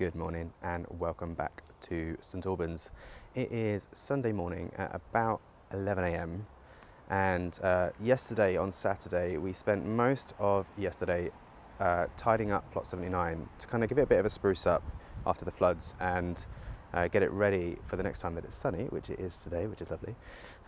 Good morning and welcome back to St Albans. It is Sunday morning at about 11 a.m. and yesterday on Saturday we spent most of yesterday tidying up plot 79 to kind of give it a bit of a spruce up after the floods and get it ready for the next time that it's sunny, which it is today, which is lovely,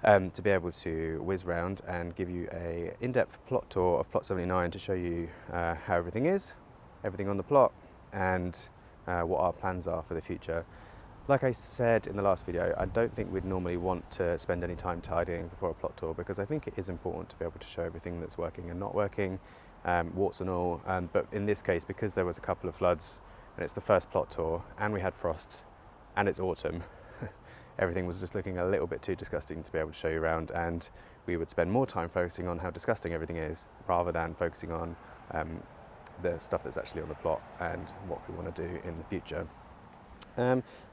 to be able to whiz round and give you a in-depth plot tour of plot 79 to show you how everything is, everything on the plot, and what our plans are for the future. Like I said in the last video, I don't think we'd normally want to spend any time tidying before a plot tour because I think it is important to be able to show everything that's working and not working, warts and all. But in this case, because there was a couple of floods and it's the first plot tour and we had frost and it's autumn, everything was just looking a little bit too disgusting to be able to show you around, and we would spend more time focusing on how disgusting everything is rather than focusing on the stuff that's actually on the plot and what we want to do in the future.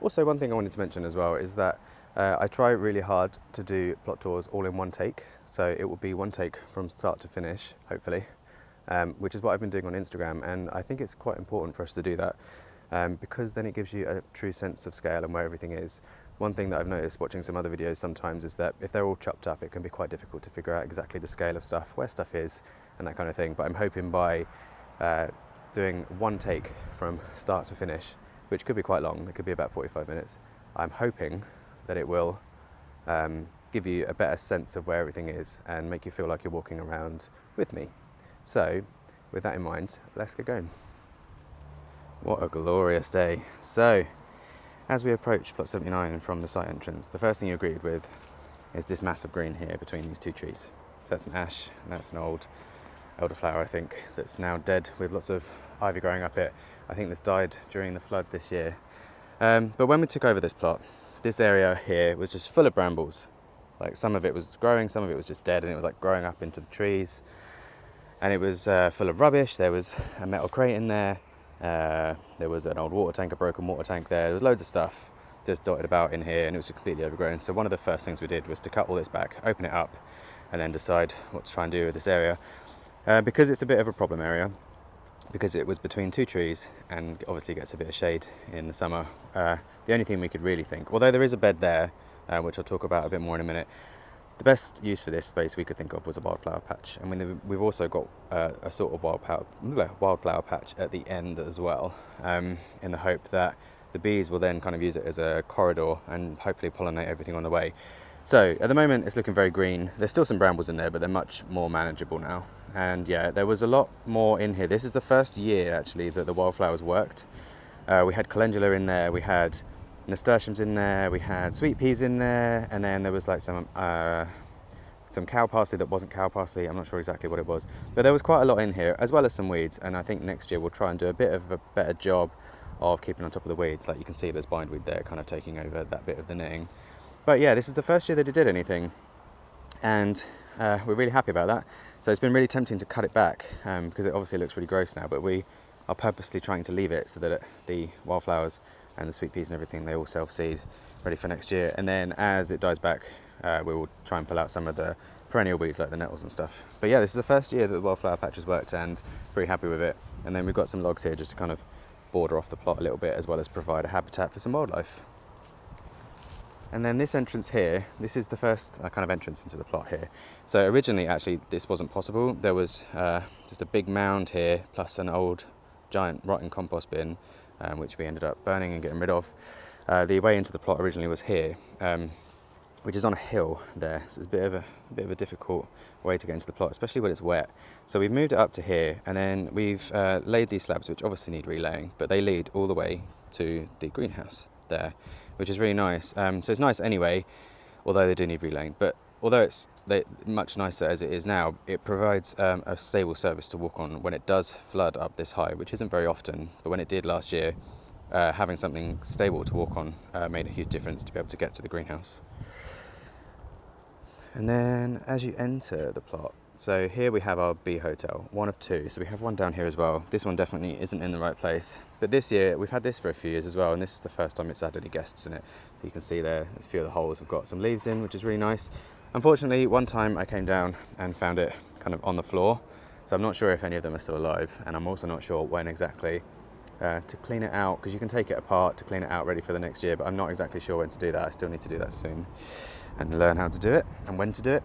Also, one thing I wanted to mention as well is that I try really hard to do plot tours all in one take, so it will be one take from start to finish, hopefully, which is what I've been doing on Instagram, and I think it's quite important for us to do that because then it gives you a true sense of scale and where everything is. One thing that I've noticed watching some other videos sometimes is that if they're all chopped up, it can be quite difficult to figure out exactly the scale of stuff, where stuff is, and that kind of thing. But I'm hoping by doing one take from start to finish, which could be quite long, it could be about 45 minutes, I'm hoping that it will give you a better sense of where everything is and make you feel like you're walking around with me. So with that in mind, let's get going. What a glorious day. So as we approach plot 79 from the site entrance, the first thing you agreed with is this massive green here between these two trees. So that's an ash and that's an old elderflower, I think, that's now dead with lots of ivy growing up it. I think this died during the flood this year. But when we took over this plot, this area here was just full of brambles. Like some of it was growing, some of it was just dead, and it was like growing up into the trees. And it was full of rubbish. There was a metal crate in there. There was an old water tank, a broken water tank there. There was loads of stuff just dotted about in here, and it was completely overgrown. So one of the first things we did was to cut all this back, open it up, and then decide what to try and do with this area. Because it's a bit of a problem area, because it was between two trees and obviously gets a bit of shade in the summer, the only thing we could really think, although there is a bed there, which I'll talk about a bit more in a minute, the best use for this space we could think of was a wildflower patch. And we've also got a sort of wildflower patch at the end as well, in the hope that the bees will then kind of use it as a corridor and hopefully pollinate everything on the way. So at the moment it's looking very green. There's still some brambles in there, but they're much more manageable now. And yeah, there was a lot more in here. This is the first year actually that the wildflowers worked. We had calendula in there, we had nasturtiums in there, we had sweet peas in there, and then there was like some cow parsley that wasn't cow parsley. I'm not sure exactly what it was, but there was quite a lot in here, as well as some weeds. And I think next year we'll try and do a bit of a better job of keeping on top of the weeds. Like you can see there's bindweed there kind of taking over that bit of the netting. But yeah, this is the first year that it did anything, and we're really happy about that. So it's been really tempting to cut it back because it obviously looks really gross now, but we are purposely trying to leave it so that the wildflowers and the sweet peas and everything, they all self-seed, ready for next year. And then as it dies back, we will try and pull out some of the perennial weeds like the nettles and stuff. But yeah, this is the first year that the wildflower patch has worked, and pretty happy with it. And then we've got some logs here just to kind of border off the plot a little bit, as well as provide a habitat for some wildlife. And then this entrance here, this is the first kind of entrance into the plot here. So originally, actually, this wasn't possible. There was just a big mound here, plus an old giant rotten compost bin, which we ended up burning and getting rid of. The way into the plot originally was here, which is on a hill there. So it's a bit of a difficult way to get into the plot, especially when it's wet. So we've moved it up to here, and then we've laid these slabs, which obviously need relaying, but they lead all the way to the greenhouse there, which is really nice. So it's nice anyway, although they do need relaying. But although it's much nicer as it is now, it provides a stable surface to walk on when it does flood up this high, which isn't very often. But when it did last year, having something stable to walk on made a huge difference to be able to get to the greenhouse. And then as you enter the plot, so here we have our bee hotel, one of two. So we have one down here as well. This one definitely isn't in the right place. But this year, we've had this for a few years as well, and this is the first time it's had any guests in it. So you can see there's a few of the holes have got some leaves in, which is really nice. Unfortunately, one time I came down and found it kind of on the floor. So I'm not sure if any of them are still alive, and I'm also not sure when exactly to clean it out, because you can take it apart to clean it out ready for the next year, but I'm not exactly sure when to do that. I still need to do that soon and learn how to do it and when to do it.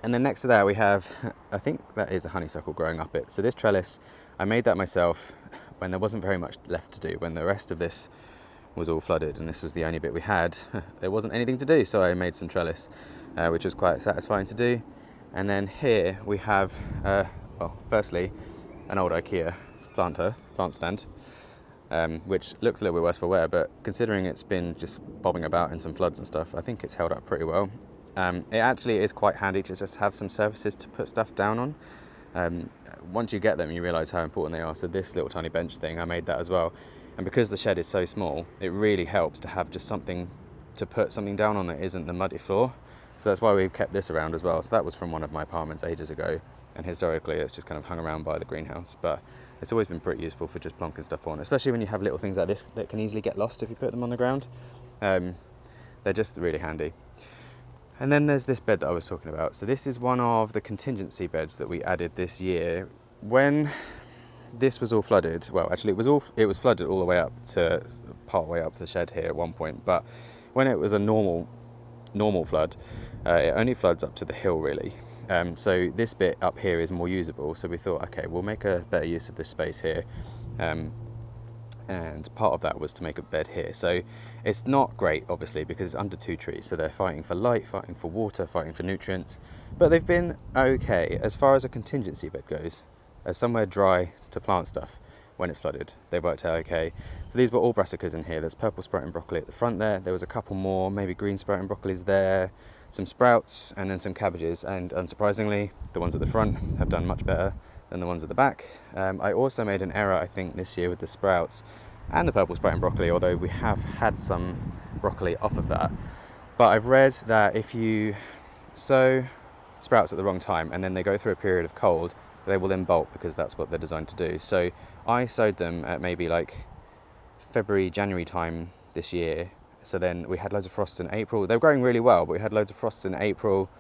And then next to that we have, I think that is a honeysuckle growing up it. So this trellis, I made that myself when there wasn't very much left to do, when the rest of this was all flooded and this was the only bit we had. There wasn't anything to do, so I made some trellis, which was quite satisfying to do. And then here we have, well, firstly, an old IKEA plant stand, which looks a little bit worse for wear, but considering it's been just bobbing about in some floods and stuff, I think it's held up pretty well. It actually is quite handy to just have some surfaces to put stuff down on. Once you get them, you realise how important they are. So this little tiny bench thing, I made that as well. And because the shed is so small, it really helps to have just something to put something down on that isn't the muddy floor. So that's why we've kept this around as well. So that was from one of my apartments ages ago, and historically it's just kind of hung around by the greenhouse. But it's always been pretty useful for just plonking stuff on, especially when you have little things like this that can easily get lost if you put them on the ground. They're just really handy. And then there's this bed that I was talking about. So this is one of the contingency beds that we added this year. When this was all flooded, well, actually it was flooded all the way up to part way up the shed here at one point, but when it was a normal flood, it only floods up to the hill really. So this bit up here is more usable, so we thought, okay, we'll make a better use of this space here. And part of that was to make a bed here. So it's not great, obviously, because it's under 2 trees, so they're fighting for light, fighting for water, fighting for nutrients, but they've been okay. As far as a contingency bed goes, as somewhere dry to plant stuff when it's flooded, they worked out okay. So these were all brassicas in here. There's purple sprouting broccoli at the front there was a couple more, maybe green sprouting broccolis there, some sprouts, and then some cabbages, and unsurprisingly the ones at the front have done much better than the ones at the back. I also made an error, I think, this year with the sprouts and the purple sprouting broccoli, although we have had some broccoli off of that. But I've read that if you sow sprouts at the wrong time and then they go through a period of cold, they will then bolt, because that's what they're designed to do. So I sowed them at maybe like February, January time this year. So then we had loads of frosts in April. They were growing really well, but we had loads of frosts in April,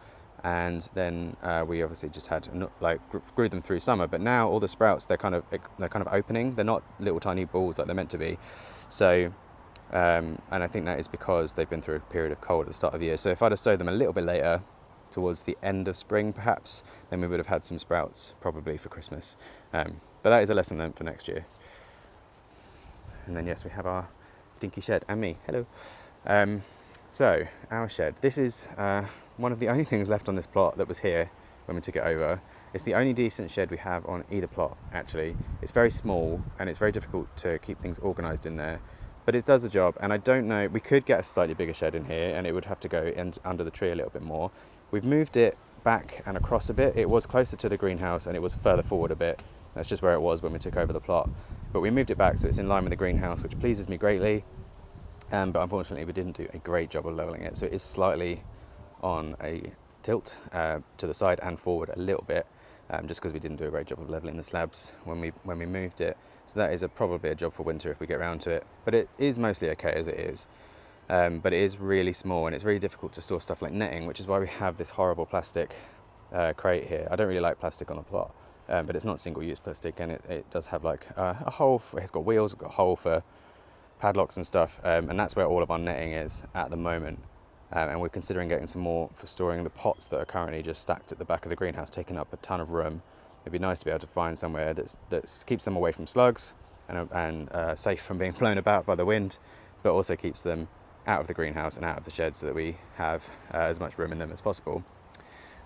and then we obviously just had grew them through summer. But now all the sprouts, they're kind of opening. They're not little tiny balls like they're meant to be. So and I think that is because they've been through a period of cold at the start of the year. So if I'd have sowed them a little bit later, towards the end of spring perhaps, then we would have had some sprouts probably for Christmas. But that is a lesson learned for next year. And then yes, we have our dinky shed and me. Hello. So our shed. This is one of the only things left on this plot that was here when we took it over. It's the only decent shed we have on either plot, actually. It's very small and it's very difficult to keep things organised in there, but it does the job. And I don't know, we could get a slightly bigger shed in here and it would have to go under the tree a little bit more. We've moved it back and across a bit. It was closer to the greenhouse and it was further forward a bit. That's just where it was when we took over the plot. But we moved it back so it's in line with the greenhouse, which pleases me greatly. But unfortunately we didn't do a great job of levelling it. So it is slightly on a tilt to the side and forward a little bit, just because we didn't do a great job of levelling the slabs when we moved it. So that is probably a job for winter if we get around to it. But it is mostly okay as it is. But it is really small and it's really difficult to store stuff like netting, which is why we have this horrible plastic crate here. I don't really like plastic on the plot, but it's not single-use plastic, and it does have like a hole. It's got wheels, it's got a hole for padlocks and stuff, and that's where all of our netting is at the moment. And we're considering getting some more for storing the pots that are currently just stacked at the back of the greenhouse, taking up a ton of room. It'd be nice to be able to find somewhere that keeps them away from slugs and safe from being blown about by the wind, but also keeps them out of the greenhouse and out of the shed so that we have as much room in them as possible.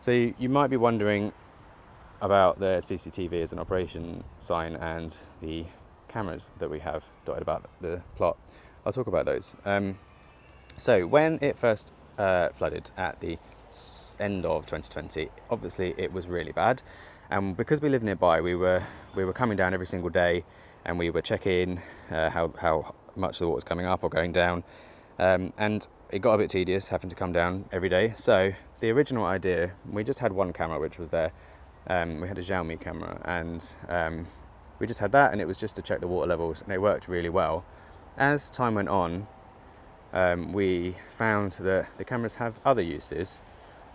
So you might be wondering about the CCTV as an operation sign and the cameras that we have dotted about the plot. I'll talk about those. So when it first flooded at the end of 2020, obviously it was really bad, and because we live nearby, we were coming down every single day and we were checking how much the water was coming up or going down. And it got a bit tedious having to come down every day. So the original idea, we just had one camera which was there. We had a Xiaomi camera, and we just had that, and it was just to check the water levels, and it worked really well. As time went on, we found that the cameras have other uses.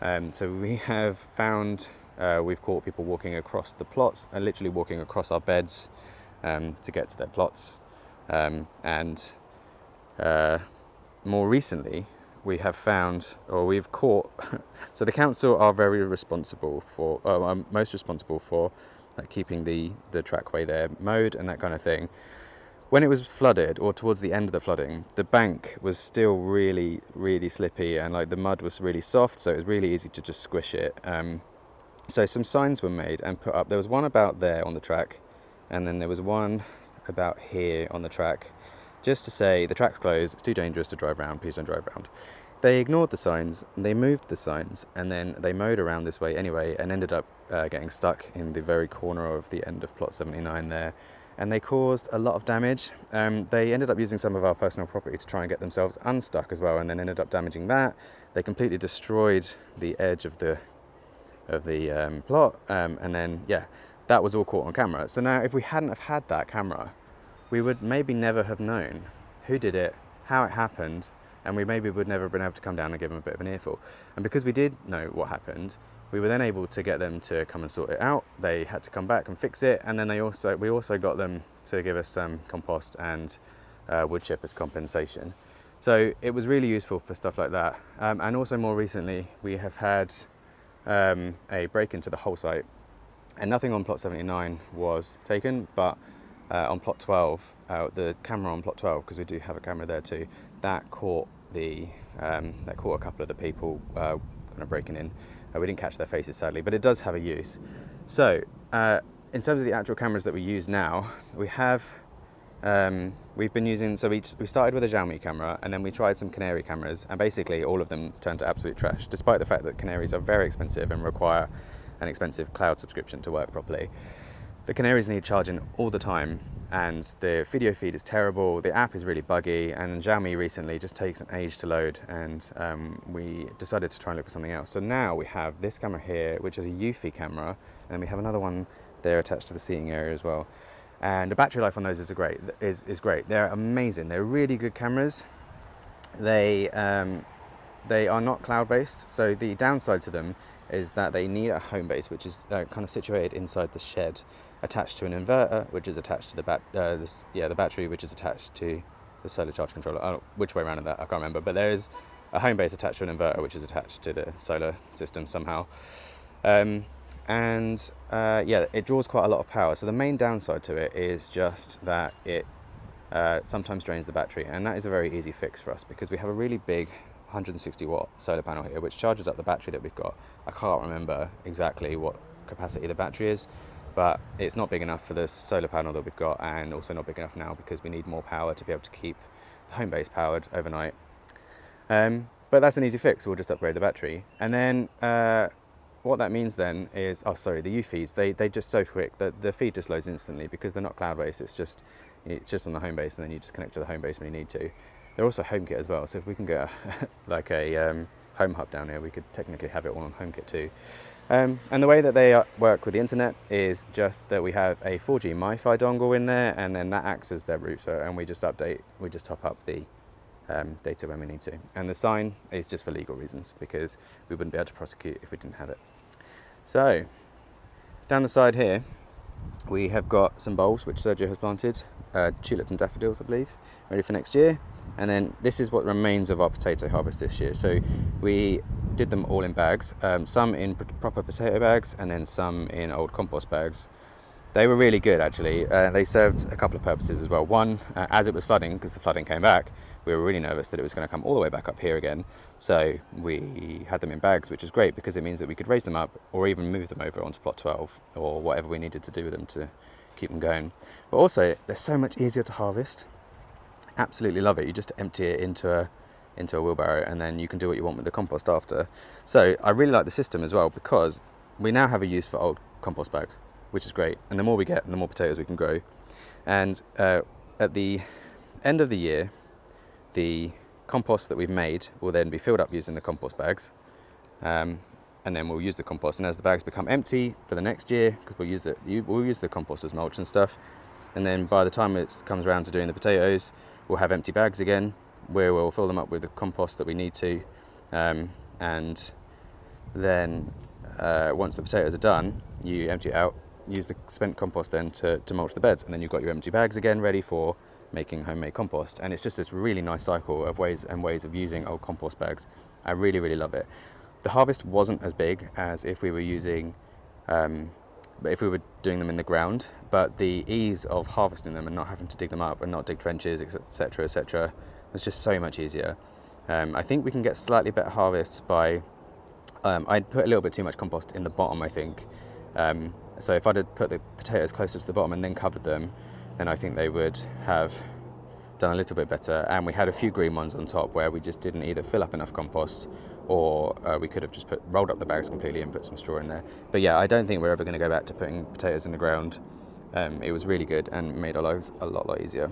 So we have found we've caught people walking across the plots, literally walking across our beds to get to their plots. And more recently, we have found, or we've caught, so the council are very responsible for, most responsible for like keeping the trackway there mowed and that kind of thing. When it was flooded, or towards the end of the flooding, the bank was still really, really slippy, and like the mud was really soft, so it was really easy to just squish it. So some signs were made and put up. There was one about there on the track, and then there was one about here on the track, just to say the track's closed, it's too dangerous to drive around, please don't drive around. They ignored the signs, they moved the signs, and then they mowed around this way anyway, and ended up getting stuck in the very corner of the end of plot 79 there. And they caused a lot of damage. They ended up using some of our personal property to try and get themselves unstuck as well, and then ended up damaging that. They completely destroyed the edge of the plot, and then that was all caught on camera. So now if we hadn't have had that camera, we would maybe never have known who did it, how it happened, and we maybe would never have been able to come down and give them a bit of an earful. And because we did know what happened, we were then able to get them to come and sort it out. They had to come back and fix it, and then we also got them to give us some compost and wood chip as compensation. So it was really useful for stuff like that. And also more recently, we have had a break into the whole site, and nothing on plot 79 was taken, but on plot 12, the camera on plot 12, because we do have a camera there too, that caught a couple of the people kind of breaking in. We didn't catch their faces sadly, but it does have a use. So in terms of the actual cameras that we use now, we've been using, so we started with a Xiaomi camera, and then we tried some Canary cameras, and basically all of them turned to absolute trash, despite the fact that Canaries are very expensive and require an expensive cloud subscription to work properly. The Canaries need charging all the time, and the video feed is terrible, the app is really buggy, and Xiaomi recently just takes an age to load, and we decided to try and look for something else. So now we have this camera here, which is a Eufy camera, and we have another one there attached to the seating area as well. And the battery life on those is great. They're amazing. They're really good cameras. They are not cloud-based, so the downside to them is that they need a home base, which is kind of situated inside the shed, attached to an inverter, which is attached to the battery, which is attached to the solar charge controller. I don't know which way around in that, I can't remember. But there is a home base attached to an inverter, which is attached to the solar system somehow. It draws quite a lot of power. So the main downside to it is just that it sometimes drains the battery, and that is a very easy fix for us because we have a really big 160 watt solar panel here, which charges up the battery that we've got. I can't remember exactly what capacity the battery is, but it's not big enough for the solar panel that we've got, and also not big enough now because we need more power to be able to keep the home base powered overnight. But that's an easy fix. We'll just upgrade the battery, and then what that means then is, the UFEs, they just so quick that the feed just loads instantly because they're not cloud-based. It's just on the home base, and then you just connect to the home base when you need to. They're also HomeKit as well, so if we can get a home hub down here, we could technically have it all on HomeKit too. And the way that they work with the internet is just that we have a 4G MiFi dongle in there, and then that acts as their router, and we just top up the data when we need to. And the sign is just for legal reasons because we wouldn't be able to prosecute if we didn't have it. So down the side here, we have got some bulbs which Sergio has planted, tulips and daffodils, I believe, ready for next year. And then this is what remains of our potato harvest this year. So we did them all in bags, some in proper potato bags and then some in old compost bags. They were really good actually. They served a couple of purposes as well. One, as it was flooding, because the flooding came back, we were really nervous that it was going to come all the way back up here again. So we had them in bags, which is great because it means that we could raise them up or even move them over onto plot 12 or whatever we needed to do with them to keep them going. But also, they're so much easier to harvest. Absolutely love it. You just empty it into a wheelbarrow, and then you can do what you want with the compost after. So I really like the system as well because we now have a use for old compost bags, which is great. And the more we get, the more potatoes we can grow. And at the end of the year, the compost that we've made will then be filled up using the compost bags, and then we'll use the compost. And as the bags become empty for the next year, because we'll use the compost as mulch and stuff, and then by the time it comes around to doing the potatoes, we'll have empty bags again where we'll fill them up with the compost that we need to, and then once the potatoes are done, you empty it out, use the spent compost then to mulch the beds, and then you've got your empty bags again ready for making homemade compost, and it's just this really nice cycle of ways of using old compost bags. I really, really love it. The harvest wasn't as big as if we were using, if we were doing them in the ground, but the ease of harvesting them and not having to dig them up and not dig trenches, etc., etc., was just so much easier. I think we can get slightly better harvests by, I'd put a little bit too much compost in the bottom, I think. So if I'd have put the potatoes closer to the bottom and then covered them, then I think they would have done a little bit better. And we had a few green ones on top where we just didn't either fill up enough compost, or we could have just rolled up the bags completely and put some straw in there. But yeah, I don't think we're ever going to go back to putting potatoes in the ground. It was really good and made our lives a lot easier.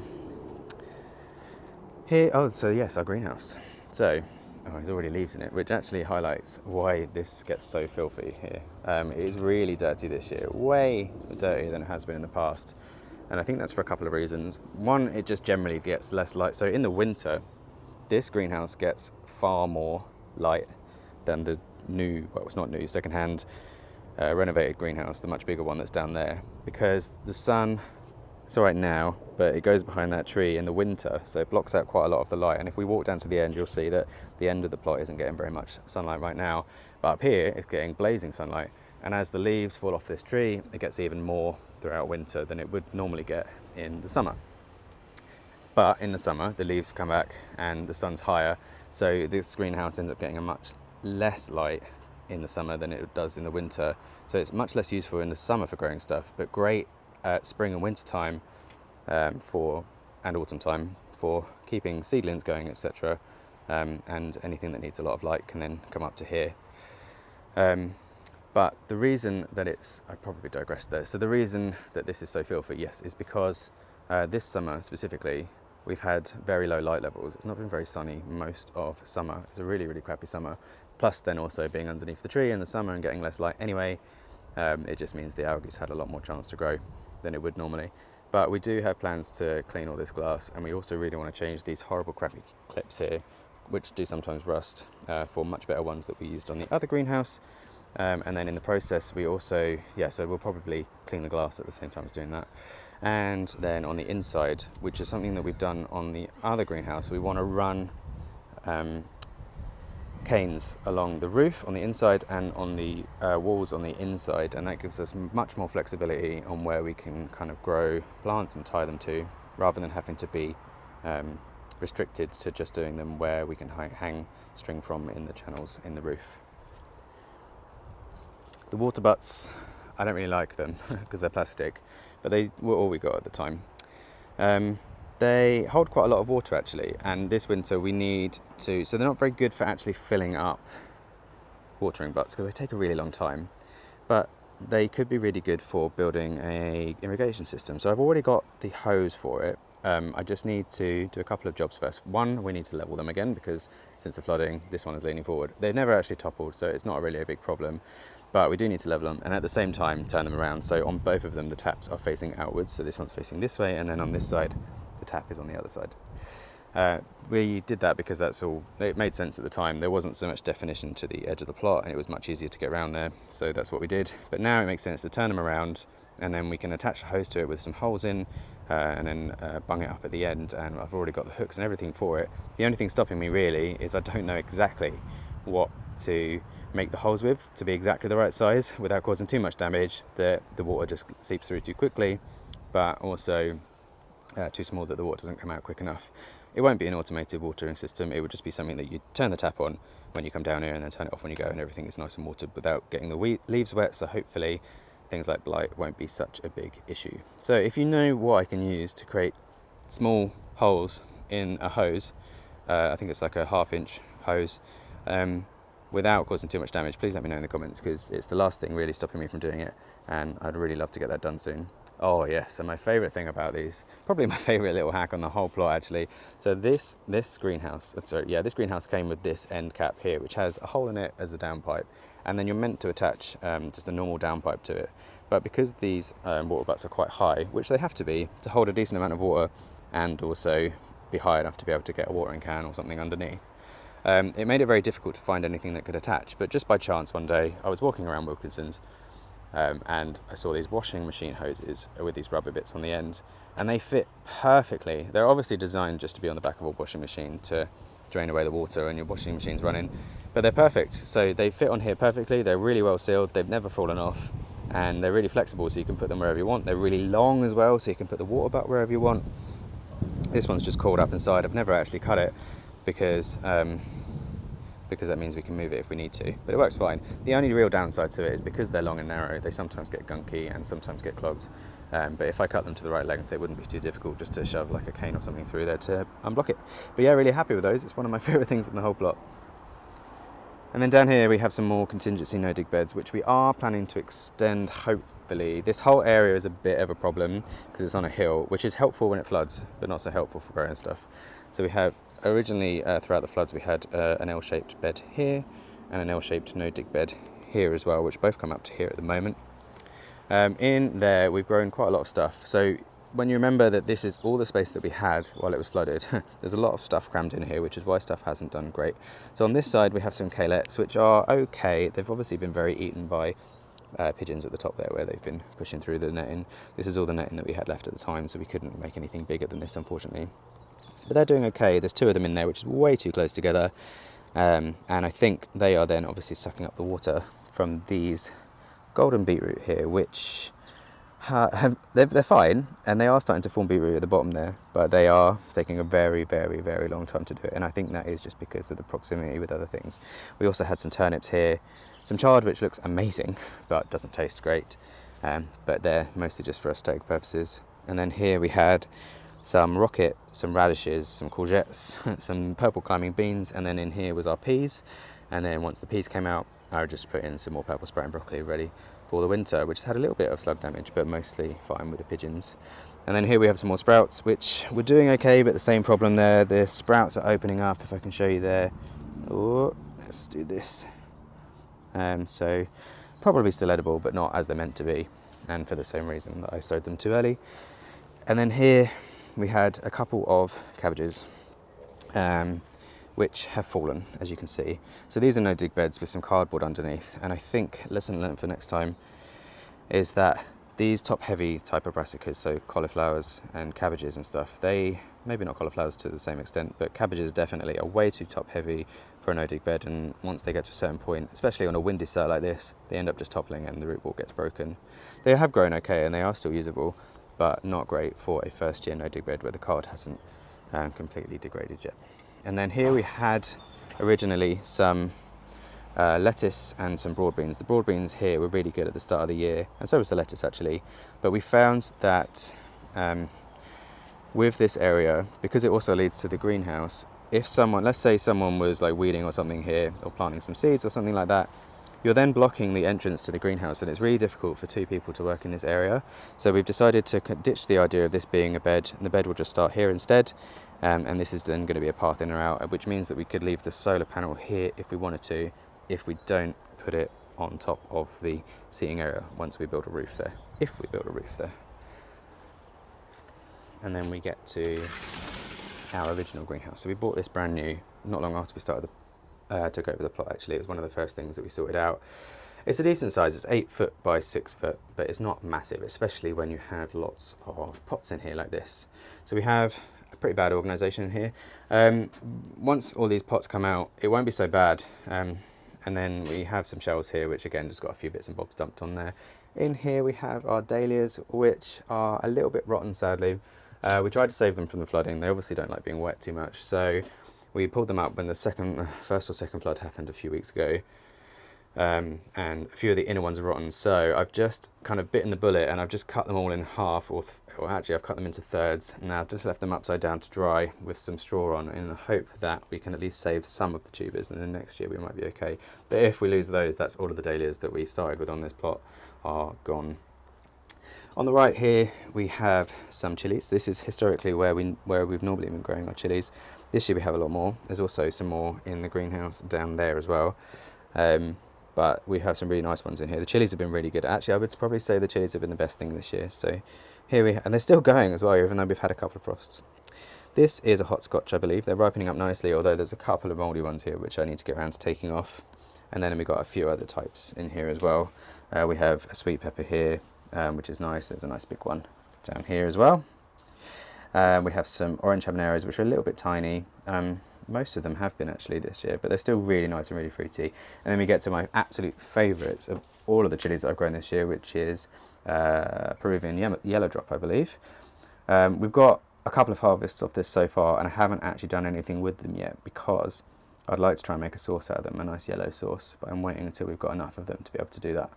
Here, so yes, our greenhouse. So, there's already leaves in it, which actually highlights why this gets so filthy here. It is really dirty this year, way dirtier than it has been in the past. And I think that's for a couple of reasons. One, it just generally gets less light. So in the winter, this greenhouse gets far more light than the new, well, it's not new, second-hand renovated greenhouse, the much bigger one that's down there, because the sun, it's all right now, but it goes behind that tree in the winter, so it blocks out quite a lot of the light. And if we walk down to the end, you'll see that the end of the plot isn't getting very much sunlight right now, but up here it's getting blazing sunlight. And as the leaves fall off this tree, it gets even more throughout winter than it would normally get in the summer. But in the summer, the leaves come back and the sun's higher, so this greenhouse ends up getting a much less light in the summer than it does in the winter. So it's much less useful in the summer for growing stuff, but great at spring and winter time and autumn time for keeping seedlings going, etc. And anything that needs a lot of light can then come up to here. But the reason that I probably digressed there. So the reason that this is so filthy, yes, is because this summer specifically, we've had very low light levels. It's not been very sunny most of summer. It's a really, really crappy summer. Plus then also being underneath the tree in the summer and getting less light anyway, it just means the algae's had a lot more chance to grow than it would normally. But we do have plans to clean all this glass, and we also really want to change these horrible crappy clips here, which do sometimes rust, for much better ones that we used on the other greenhouse. And then in the process we also, so we'll probably clean the glass at the same time as doing that. And then on the inside, which is something that we've done on the other greenhouse, we want to run canes along the roof on the inside and on the walls on the inside, and that gives us much more flexibility on where we can kind of grow plants and tie them to, rather than having to be restricted to just doing them where we can hang string from in the channels in the roof. The water butts, I don't really like them because they're plastic, but they were all we got at the time. They hold quite a lot of water actually, and this winter we need to, so they're not very good for actually filling up watering butts because they take a really long time, but they could be really good for building a irrigation system. So I've already got the hose for it. I just need to do a couple of jobs first. One, we need to level them again because since the flooding, this one is leaning forward. They've never actually toppled, so it's not really a big problem. But we do need to level them and at the same time turn them around. So on both of them, the taps are facing outwards. So this one's facing this way, and then on this side, the tap is on the other side. We did that because it made sense at the time. There wasn't so much definition to the edge of the plot, and it was much easier to get around there. So that's what we did. But now it makes sense to turn them around, and then we can attach a hose to it with some holes in, and then bung it up at the end. And I've already got the hooks and everything for it. The only thing stopping me really is I don't know exactly what to make the holes with to be exactly the right size without causing too much damage that the water just seeps through too quickly, but also too small that the water doesn't come out quick enough. It won't be an automated watering system. It would just be something that you turn the tap on when you come down here and then turn it off when you go, and everything is nice and watered without getting the leaves wet. So hopefully things like blight won't be such a big issue. So if you know what I can use to create small holes in a hose, I think it's like a 1/2 inch hose, without causing too much damage, please let me know in the comments, because it's the last thing really stopping me from doing it, and I'd really love to get that done soon. Oh yes, and my favourite thing about these, probably my favourite little hack on the whole plot actually. So this greenhouse, this greenhouse came with this end cap here, which has a hole in it as the downpipe, and then you're meant to attach just a normal downpipe to it. But because these water butts are quite high, which they have to be to hold a decent amount of water, and also be high enough to be able to get a watering can or something underneath, it made it very difficult to find anything that could attach. But just by chance one day, I was walking around Wilkinson's and I saw these washing machine hoses with these rubber bits on the end, and they fit perfectly. They're obviously designed just to be on the back of a washing machine to drain away the water when your washing machine's running, but they're perfect. So they fit on here perfectly. They're really well sealed. They've never fallen off, and they're really flexible, so you can put them wherever you want. They're really long as well, so you can put the water butt wherever you want. This one's just coiled up inside. I've never actually cut it because that means we can move it if we need to, but it works fine. The only real downside to it is because they're long and narrow, they sometimes get gunky and sometimes get clogged, but if I cut them to the right length, it wouldn't be too difficult just to shove like a cane or something through there to unblock it. But yeah, really happy with those. It's one of my favourite things in the whole plot. And then down here we have some more contingency no-dig beds, which we are planning to extend, hopefully. This whole area is a bit of a problem because it's on a hill, which is helpful when it floods, but not so helpful for growing stuff. So we have originally, throughout the floods, we had an L-shaped bed here and an L-shaped no-dig bed here as well, which both come up to here at the moment. In there, we've grown quite a lot of stuff. So when you remember that this is all the space that we had while it was flooded, there's a lot of stuff crammed in here, which is why stuff hasn't done great. So on this side, we have some kalettes, which are okay. They've obviously been very eaten by pigeons at the top there, where they've been pushing through the netting. This is all the netting that we had left at the time, so we couldn't make anything bigger than this, unfortunately. But they're doing okay. There's 2 of them in there, which is way too close together. And I think they are then obviously sucking up the water from these golden beetroot here, which they're fine, and they are starting to form beetroot at the bottom there, but they are taking a very, very, very long time to do it. And I think that is just because of the proximity with other things. We also had some turnips here, some chard, which looks amazing, but doesn't taste great. But they're mostly just for aesthetic purposes. And then here we had some rocket, some radishes, some courgettes, some purple climbing beans, and then in here was our peas. And then once the peas came out, I would just put in some more purple sprouting broccoli ready for the winter, which had a little bit of slug damage, but mostly fine with the pigeons. And then here we have some more sprouts, which were doing okay, but the same problem there. The sprouts are opening up, if I can show you there. Oh, let's do this. So probably still edible, but not as they're meant to be, and for the same reason that I sowed them too early. And then here we had a couple of cabbages, which have fallen, as you can see. So these are no-dig beds with some cardboard underneath, and I think lesson learned for next time is that these top-heavy type of brassicas, so cauliflowers and cabbages and stuff, they, maybe not cauliflowers to the same extent, but cabbages definitely are way too top-heavy for a no-dig bed, and once they get to a certain point, especially on a windy site like this, they end up just toppling and the root ball gets broken. They have grown okay and they are still usable, but not great for a first-year no-dig bed where the card hasn't completely degraded yet. And then here we had originally some lettuce and some broad beans. The broad beans here were really good at the start of the year, and so was the lettuce actually, but we found that with this area, because it also leads to the greenhouse, if someone, let's say someone was like weeding or something here, or planting some seeds or something like that, you're then blocking the entrance to the greenhouse, and it's really difficult for 2 people to work in this area. So we've decided to ditch the idea of this being a bed, and the bed will just start here instead. And this is then going to be a path in or out, which means that we could leave the solar panel here if we wanted to, if we don't put it on top of the seating area once we build a roof there, if we build a roof there. And then we get to our original greenhouse. So we bought this brand new, not long after we started took over the plot actually. It was one of the first things that we sorted out. It's a decent size, it's 8 foot by 6 foot, but it's not massive, especially when you have lots of pots in here like this. So we have a pretty bad organisation in here. Once all these pots come out, it won't be so bad. And then we have some shelves here, which again just got a few bits and bobs dumped on there. In here we have our dahlias, which are a little bit rotten, sadly. We tried to save them from the flooding. They obviously don't like being wet too much, so we pulled them up when the first or second flood happened a few weeks ago. And a few of the inner ones are rotten, so I've just kind of bitten the bullet and I've just cut them all in half, or actually I've cut them into thirds, and now I've just left them upside down to dry with some straw on, in the hope that we can at least save some of the tubers, and then next year we might be okay. But if we lose those, that's all of the dahlias that we started with on this plot are gone. On the right here we have some chilies. This is historically where we've normally been growing our chilies. This year we have a lot more. There's also some more in the greenhouse down there as well. But we have some really nice ones in here. The chilies have been really good. Actually, I would probably say the chilies have been the best thing this year. So here and they're still going as well, even though we've had a couple of frosts. This is a hot scotch, I believe. They're ripening up nicely, although there's a couple of mouldy ones here which I need to get around to taking off. And then we've got a few other types in here as well. We have a sweet pepper here, which is nice. There's a nice big one down here as well. We have some orange habaneros, which are a little bit tiny. Most of them have been actually this year, but they're still really nice and really fruity. And then we get to my absolute favourites of all of the chilies that I've grown this year, which is Peruvian yellow drop, I believe. We've got a couple of harvests of this so far, and I haven't actually done anything with them yet because I'd like to try and make a sauce out of them, a nice yellow sauce, but I'm waiting until we've got enough of them to be able to do that.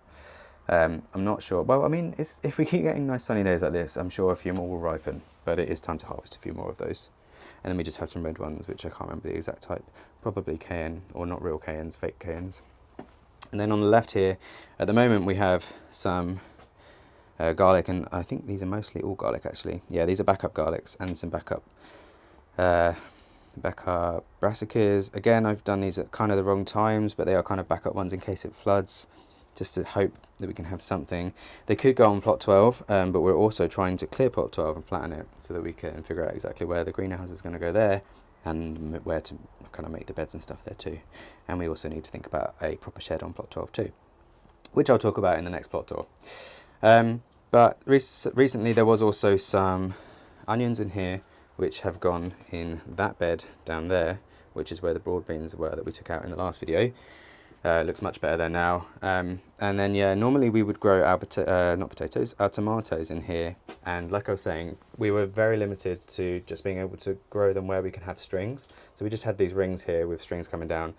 I'm not sure. Well, I mean, if we keep getting nice sunny days like this, I'm sure a few more will ripen, but it is time to harvest a few more of those. And then we just have some red ones, which I can't remember the exact type, probably cayenne, or not real cayennes, fake cayennes. And then on the left here, at the moment we have some garlic, and I think these are mostly all garlic actually. Yeah, these are backup garlics and some backup brassicas. Again, I've done these at kind of the wrong times, but they are kind of backup ones in case it floods, just to hope that we can have something. They could go on plot 12, but we're also trying to clear plot 12 and flatten it so that we can figure out exactly where the greenhouse is going to go there and where to kind of make the beds and stuff there too. And we also need to think about a proper shed on plot 12 too, which I'll talk about in the next plot tour. But recently there was also some onions in here which have gone in that bed down there, which is where the broad beans were that we took out in the last video. It looks much better there now. And then, yeah, normally we would grow our our tomatoes in here. And like I was saying, we were very limited to just being able to grow them where we can have strings. So we just had these rings here with strings coming down,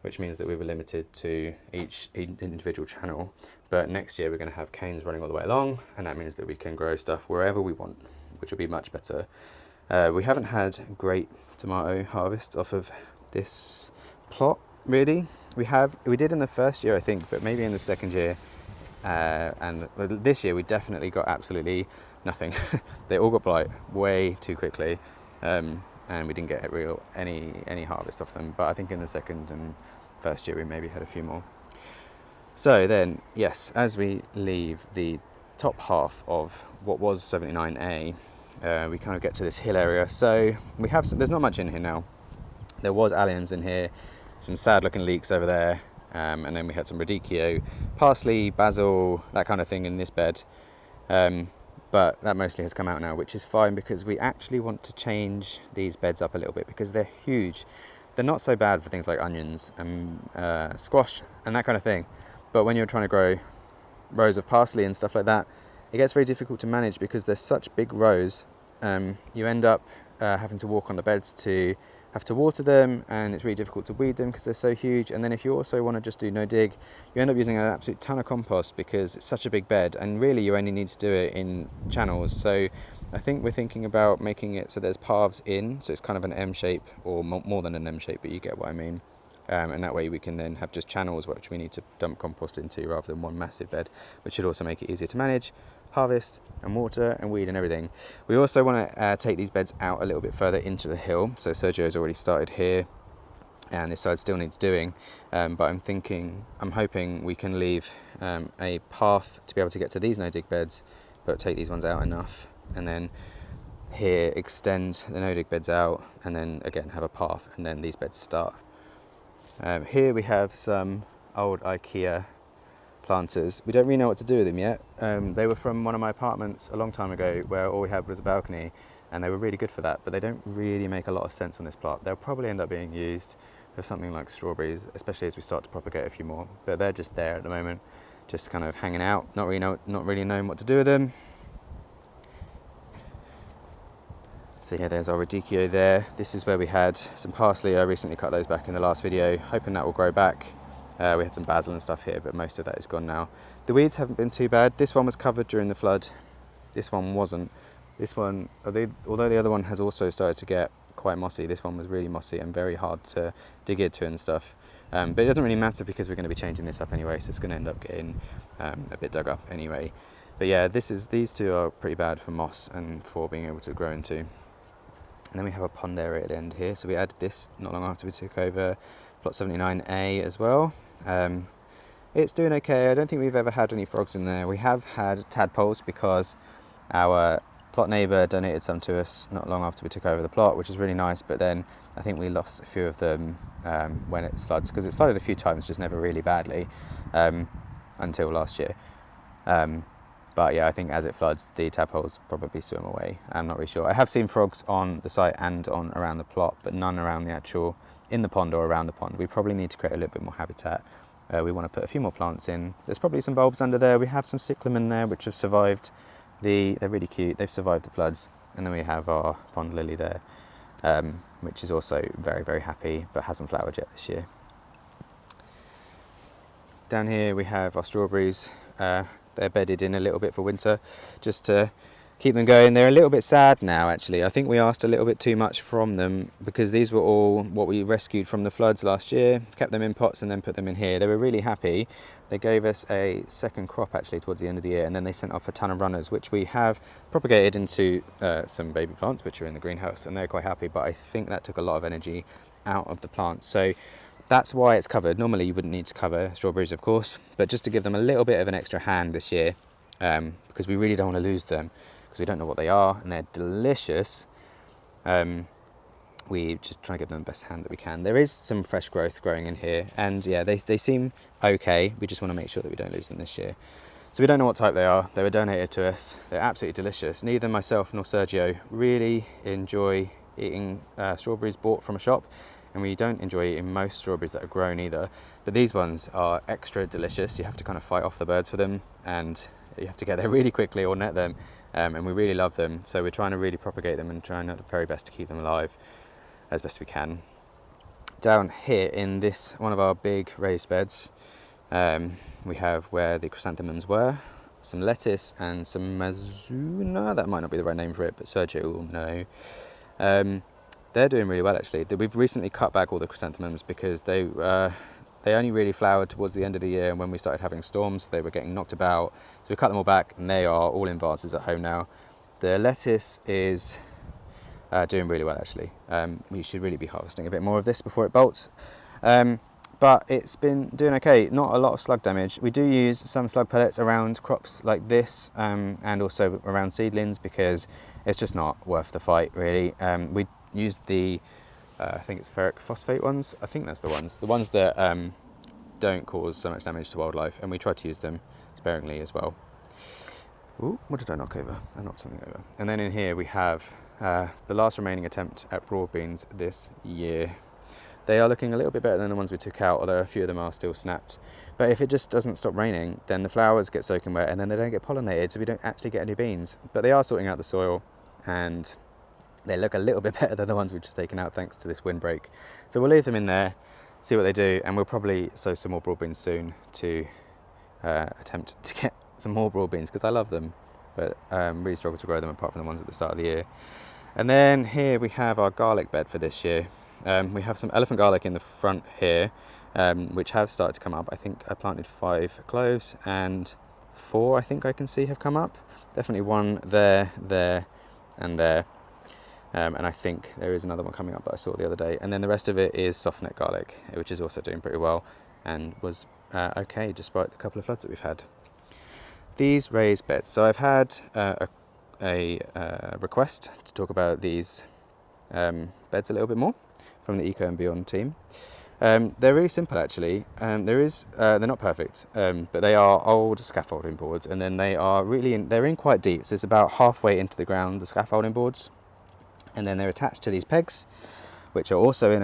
which means that we were limited to each individual channel. But next year we're going to have canes running all the way along, and that means that we can grow stuff wherever we want, which will be much better. We haven't had great tomato harvests off of this plot, really. We did in the first year, I think, but maybe in the second year. And this year we definitely got absolutely nothing. They all got blight way too quickly, and we didn't get any harvest off them. But I think in the second and first year we maybe had a few more. So then, yes, as we leave the top half of what was 79A, we kind of get to this hill area. So we have there's not much in here now. There was alliums in here, some sad looking leeks over there, and then we had some radicchio, parsley, basil, that kind of thing in this bed, but that mostly has come out now, which is fine because we actually want to change these beds up a little bit because they're huge. They're not so bad for things like onions and squash and that kind of thing, but when you're trying to grow rows of parsley and stuff like that, it gets very difficult to manage because there's such big rows. You end up having to walk on the beds to have to water them, and it's really difficult to weed them because they're so huge. And then if you also want to just do no dig, you end up using an absolute ton of compost because it's such a big bed, and really you only need to do it in channels. So I think we're thinking about making it so there's paths in, so it's kind of an M shape, or more than an M shape, but you get what I mean. And that way we can then have just channels which we need to dump compost into rather than one massive bed, which should also make it easier to manage, harvest and water and weed and everything. We also want to take these beds out a little bit further into the hill. So Sergio's already started here, and this side still needs doing, but I'm hoping we can leave a path to be able to get to these no dig beds, but take these ones out enough, and then here extend the no dig beds out, and then again have a path, and then these beds start. Here we have some old IKEA planters. We don't really know what to do with them yet. They were from one of my apartments a long time ago where all we had was a balcony, and they were really good for that, but they don't really make a lot of sense on this plot. They'll probably end up being used for something like strawberries, especially as we start to propagate a few more, but they're just there at the moment, just kind of hanging out, not really knowing what to do with them. So yeah, there's our radicchio there. This is where we had some parsley. I recently cut those back in the last video, hoping that will grow back. We had some basil and stuff here, but most of that is gone now. The weeds haven't been too bad. This one was covered during the flood. This one wasn't. This one, although the other one has also started to get quite mossy, this one was really mossy and very hard to dig into and stuff. But it doesn't really matter because we're going to be changing this up anyway, so it's going to end up getting a bit dug up anyway. But yeah, these two are pretty bad for moss and for being able to grow into. And then we have a pond area at the end here, so we added this not long after we took over plot 79A as well. It's doing okay. I don't think we've ever had any frogs in there. We have had tadpoles because our plot neighbour donated some to us not long after we took over the plot, which is really nice, but then I think we lost a few of them when it floods, because it's flooded a few times, just never really badly. until last year. But yeah, I think as it floods, the tadpoles probably swim away. I'm not really sure. I have seen frogs on the site and on around the plot, but none around the actual, in the pond or around the pond. We probably need to create a little bit more habitat. We want to put a few more plants in. There's probably some bulbs under there. We have some cyclamen there which have survived they're really cute. They've survived the floods. And then we have our pond lily there, which is also very, very happy, but hasn't flowered yet this year. Down here we have our strawberries. They're bedded in a little bit for winter, just to keep them going. They're a little bit sad now, actually. I think we asked a little bit too much from them, because these were all what we rescued from the floods last year, kept them in pots and then put them in here. They were really happy. They gave us a second crop actually towards the end of the year, and then they sent off a ton of runners, which we have propagated into some baby plants, which are in the greenhouse, and they're quite happy, but I think that took a lot of energy out of the plants. So that's why it's covered. Normally you wouldn't need to cover strawberries, of course, but just to give them a little bit of an extra hand this year, because we really don't want to lose them, because we don't know what they are, and they're delicious. We just try to give them the best hand that we can. There is some fresh growth growing in here, and yeah, they seem okay. We just want to make sure that we don't lose them this year. So we don't know what type they are. They were donated to us. They're absolutely delicious. Neither myself nor Sergio really enjoy eating strawberries bought from a shop, and we don't enjoy eating most strawberries that are grown either. But these ones are extra delicious. You have to kind of fight off the birds for them, and you have to get there really quickly or net them. And we really love them, so we're trying to really propagate them and trying our very best to keep them alive as best we can. Down here in this one of our big raised beds, we have where the chrysanthemums were, some lettuce and some mazuna. That might not be the right name for it, but Sergio will know. They're doing really well actually. We've recently cut back all the chrysanthemums because they only really flowered towards the end of the year, and when we started having storms they were getting knocked about, so we cut them all back, and they are all in vases at home now. The lettuce is doing really well actually. We should really be harvesting a bit more of this before it bolts, but it's been doing okay. Not a lot of slug damage. We do use some slug pellets around crops like this, and also around seedlings, because it's just not worth the fight really. We use the I think it's ferric phosphate ones. I think that's the ones that don't cause so much damage to wildlife, and we try to use them sparingly as well. Ooh, what did I knock over? I knocked something over. And then in here we have the last remaining attempt at broad beans this year. They are looking a little bit better than the ones we took out, although a few of them are still snapped. But if it just doesn't stop raining, then the flowers get soaking wet, and then they don't get pollinated, so we don't actually get any beans. But they are sorting out the soil, and they look a little bit better than the ones we've just taken out thanks to this windbreak. So we'll leave them in there, see what they do, and we'll probably sow some more broad beans soon to attempt to get some more broad beans, because I love them, but really struggle to grow them apart from the ones at the start of the year. And then here we have our garlic bed for this year. We have some elephant garlic in the front here, which have started to come up. I think I planted 5 cloves, and 4 I think I can see have come up. Definitely one there, and there. And I think there is another one coming up that I saw the other day. And then the rest of it is softneck garlic, which is also doing pretty well, and was okay despite the couple of floods that we've had. These raised beds. So I've had a request to talk about these beds a little bit more from the Eco and Beyond team. They're really simple actually. They're not perfect, but they are old scaffolding boards, and then they're in quite deep. So it's about halfway into the ground, the scaffolding boards, and then they're attached to these pegs, which are also in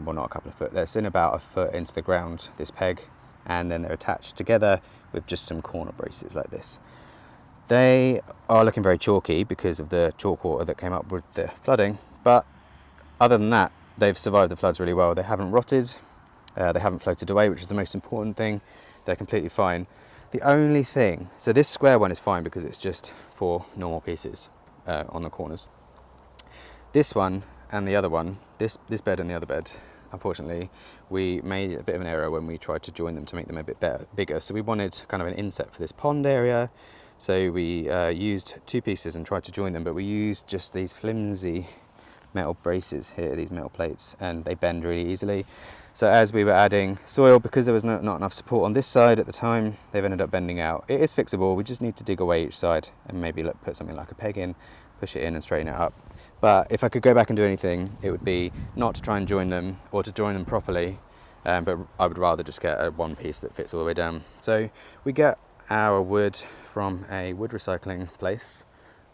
well, not a couple of foot. They're in about a foot into the ground, this peg, and then they're attached together with just some corner braces like this. They are looking very chalky because of the chalk water that came up with the flooding, but other than that, they've survived the floods really well. They haven't rotted, they haven't floated away, which is the most important thing. They're completely fine. The only thing, so this square one is fine because it's just 4 normal pieces on the corners. This one and the other one, this bed and the other bed, unfortunately, we made a bit of an error when we tried to join them to make them a bit bigger. So we wanted kind of an inset for this pond area. So we used 2 pieces and tried to join them, but we used just these flimsy metal braces here, these metal plates, and they bend really easily. So as we were adding soil, because there was not enough support on this side at the time, they've ended up bending out. It is fixable, we just need to dig away each side and maybe put something like a peg in, push it in and straighten it up. But if I could go back and do anything, it would be not to try and join them, or to join them properly, but I would rather just get a one piece that fits all the way down. So we get our wood from a wood recycling place.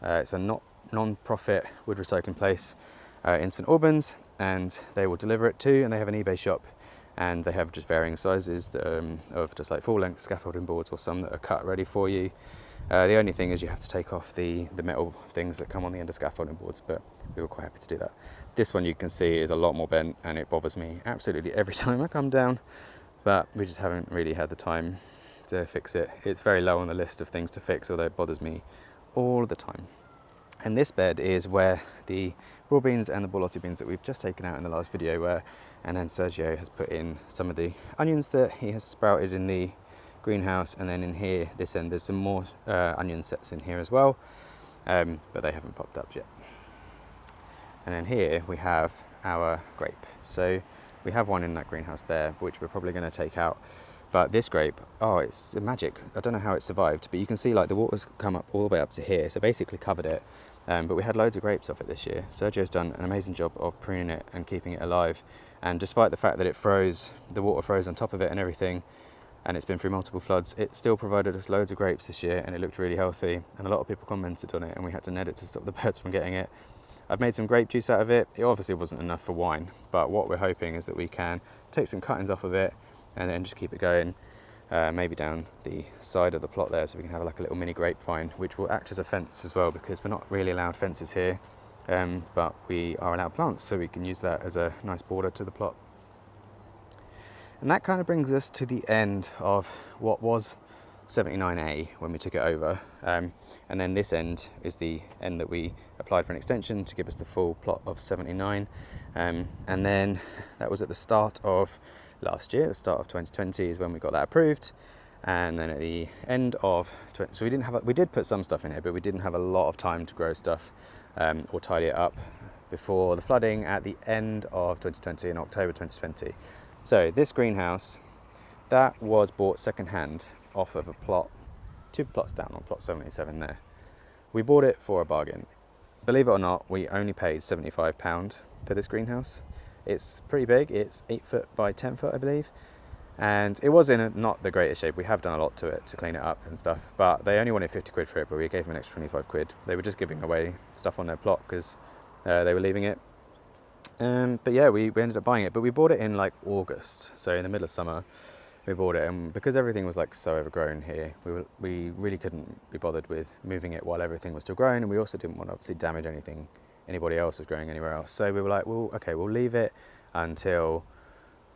It's a non-profit wood recycling place in St Albans, and they will deliver it to, and they have an eBay shop, and they have just varying sizes of just like full length scaffolding boards, or some that are cut ready for you. The only thing is you have to take off the metal things that come on the end of scaffolding boards, but we were quite happy to do that. This one you can see is a lot more bent, and it bothers me absolutely every time I come down, but we just haven't really had the time to fix it. It's very low on the list of things to fix, although it bothers me all the time. And this bed is where the raw beans and the borlotti beans that we've just taken out in the last video were, and then Sergio has put in some of the onions that he has sprouted in the greenhouse, and then in here, this end, there's some more onion sets in here as well, but they haven't popped up yet. And then here we have our grape. So we have one in that greenhouse there, which we're probably going to take out. But this grape, oh, it's magic. I don't know how it survived, but you can see like the water's come up all the way up to here, so basically covered it. But we had loads of grapes off it this year. Sergio's done an amazing job of pruning it and keeping it alive. And despite the fact that it froze, the water froze on top of it and everything, and it's been through multiple floods, it still provided us loads of grapes this year, and it looked really healthy. And a lot of people commented on it, and we had to net it to stop the birds from getting it. I've made some grape juice out of it. It obviously wasn't enough for wine, but what we're hoping is that we can take some cuttings off of it and then just keep it going, maybe down the side of the plot there, so we can have like a little mini grapevine, which will act as a fence as well, because we're not really allowed fences here, but we are allowed plants, so we can use that as a nice border to the plot. And that kind of brings us to the end of what was 79A when we took it over. And then this end is the end that we applied for an extension to give us the full plot of 79. And then that was at the start of last year, the start of 2020 is when we got that approved. And then at the end of, so we did put some stuff in here, but we didn't have a lot of time to grow stuff or tidy it up before the flooding at the end of 2020, in October 2020. So this greenhouse, that was bought second-hand off of a plot, 2 plots down on plot 77 there. We bought it for a bargain. Believe it or not, we only paid £75 for this greenhouse. It's pretty big, it's 8 foot by 10 foot, I believe. And it was in not the greatest shape. We have done a lot to it to clean it up and stuff, but they only wanted 50 quid for it, but we gave them an extra 25 quid. They were just giving away stuff on their plot because they were leaving it. But yeah, we ended up buying it, but we bought it in like August, so in the middle of summer we bought it, and because everything was like so overgrown here, we really couldn't be bothered with moving it while everything was still growing, and we also didn't want to obviously damage anything anybody else was growing anywhere else. So we were like, well, okay, we'll leave it until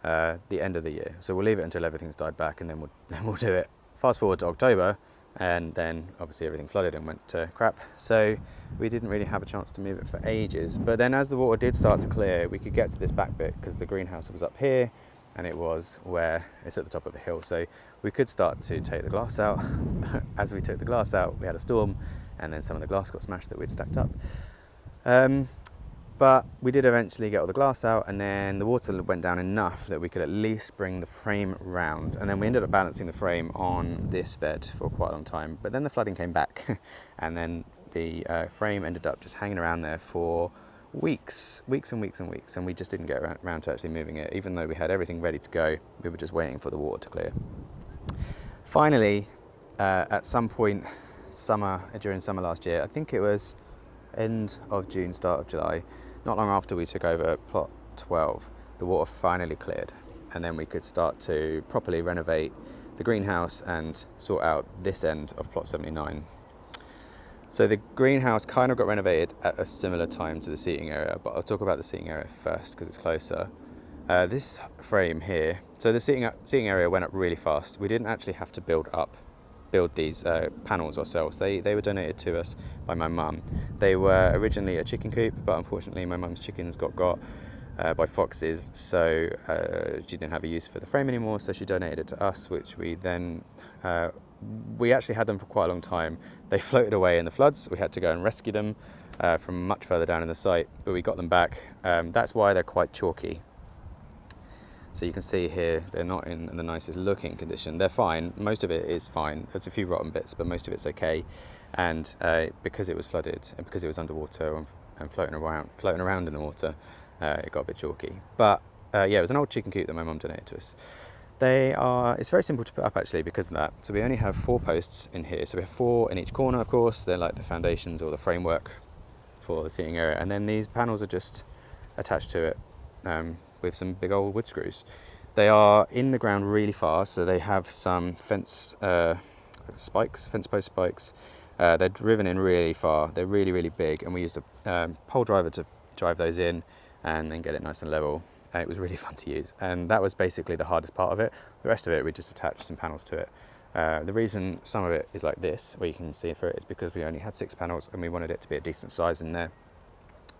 the end of the year. So we'll leave it until everything's died back, and then we'll do it. Fast forward to October, and then obviously everything flooded and went to crap, so we didn't really have a chance to move it for ages. But then as the water did start to clear, we could get to this back bit because the greenhouse was up here and it was where it's at the top of a hill, so we could start to take the glass out. As we took the glass out, we had a storm, and then some of the glass got smashed that we'd stacked up. But we did eventually get all the glass out, and then the water went down enough that we could at least bring the frame round. And then we ended up balancing the frame on this bed for quite a long time. But then the flooding came back, and then the frame ended up just hanging around there for weeks and weeks, and we just didn't get around to actually moving it. Even though we had everything ready to go, we were just waiting for the water to clear. Finally, at some point during summer last year, I think it was end of June, start of July, not long after we took over plot 12, the water finally cleared, and then we could start to properly renovate the greenhouse and sort out this end of plot 79. So the greenhouse kind of got renovated at a similar time to the seating area, but I'll talk about the seating area first because it's closer. This frame here, so the seating area went up really fast. We didn't actually have to build these panels ourselves. They were donated to us by my mum. They were originally a chicken coop, but unfortunately my mum's chickens got by foxes, so she didn't have a use for the frame anymore, so she donated it to us, which we then we actually had them for quite a long time. They floated away in the floods. We had to go and rescue them from much further down in the site, but we got them back. That's why they're quite chalky. So you can see here, they're not in the nicest looking condition. They're fine, most of it is fine. There's a few rotten bits, but most of it's okay. And because it was flooded and because it was underwater and floating around in the water, it got a bit chalky. But yeah, it was an old chicken coop that my mum donated to us. It's very simple to put up actually because of that. So we only have 4 posts in here. So we have 4 in each corner, of course. They're like the foundations or the framework for the seating area. And then these panels are just attached to it with some big old wood screws. They are in the ground really far, so they have some fence post spikes. They're driven in really far. They're really, really big, and we used a pole driver to drive those in and then get it nice and level. And it was really fun to use. And that was basically the hardest part of it. The rest of it, we just attached some panels to it. The reason some of it is like this, where you can see it, is because we only had 6 panels and we wanted it to be a decent size in there.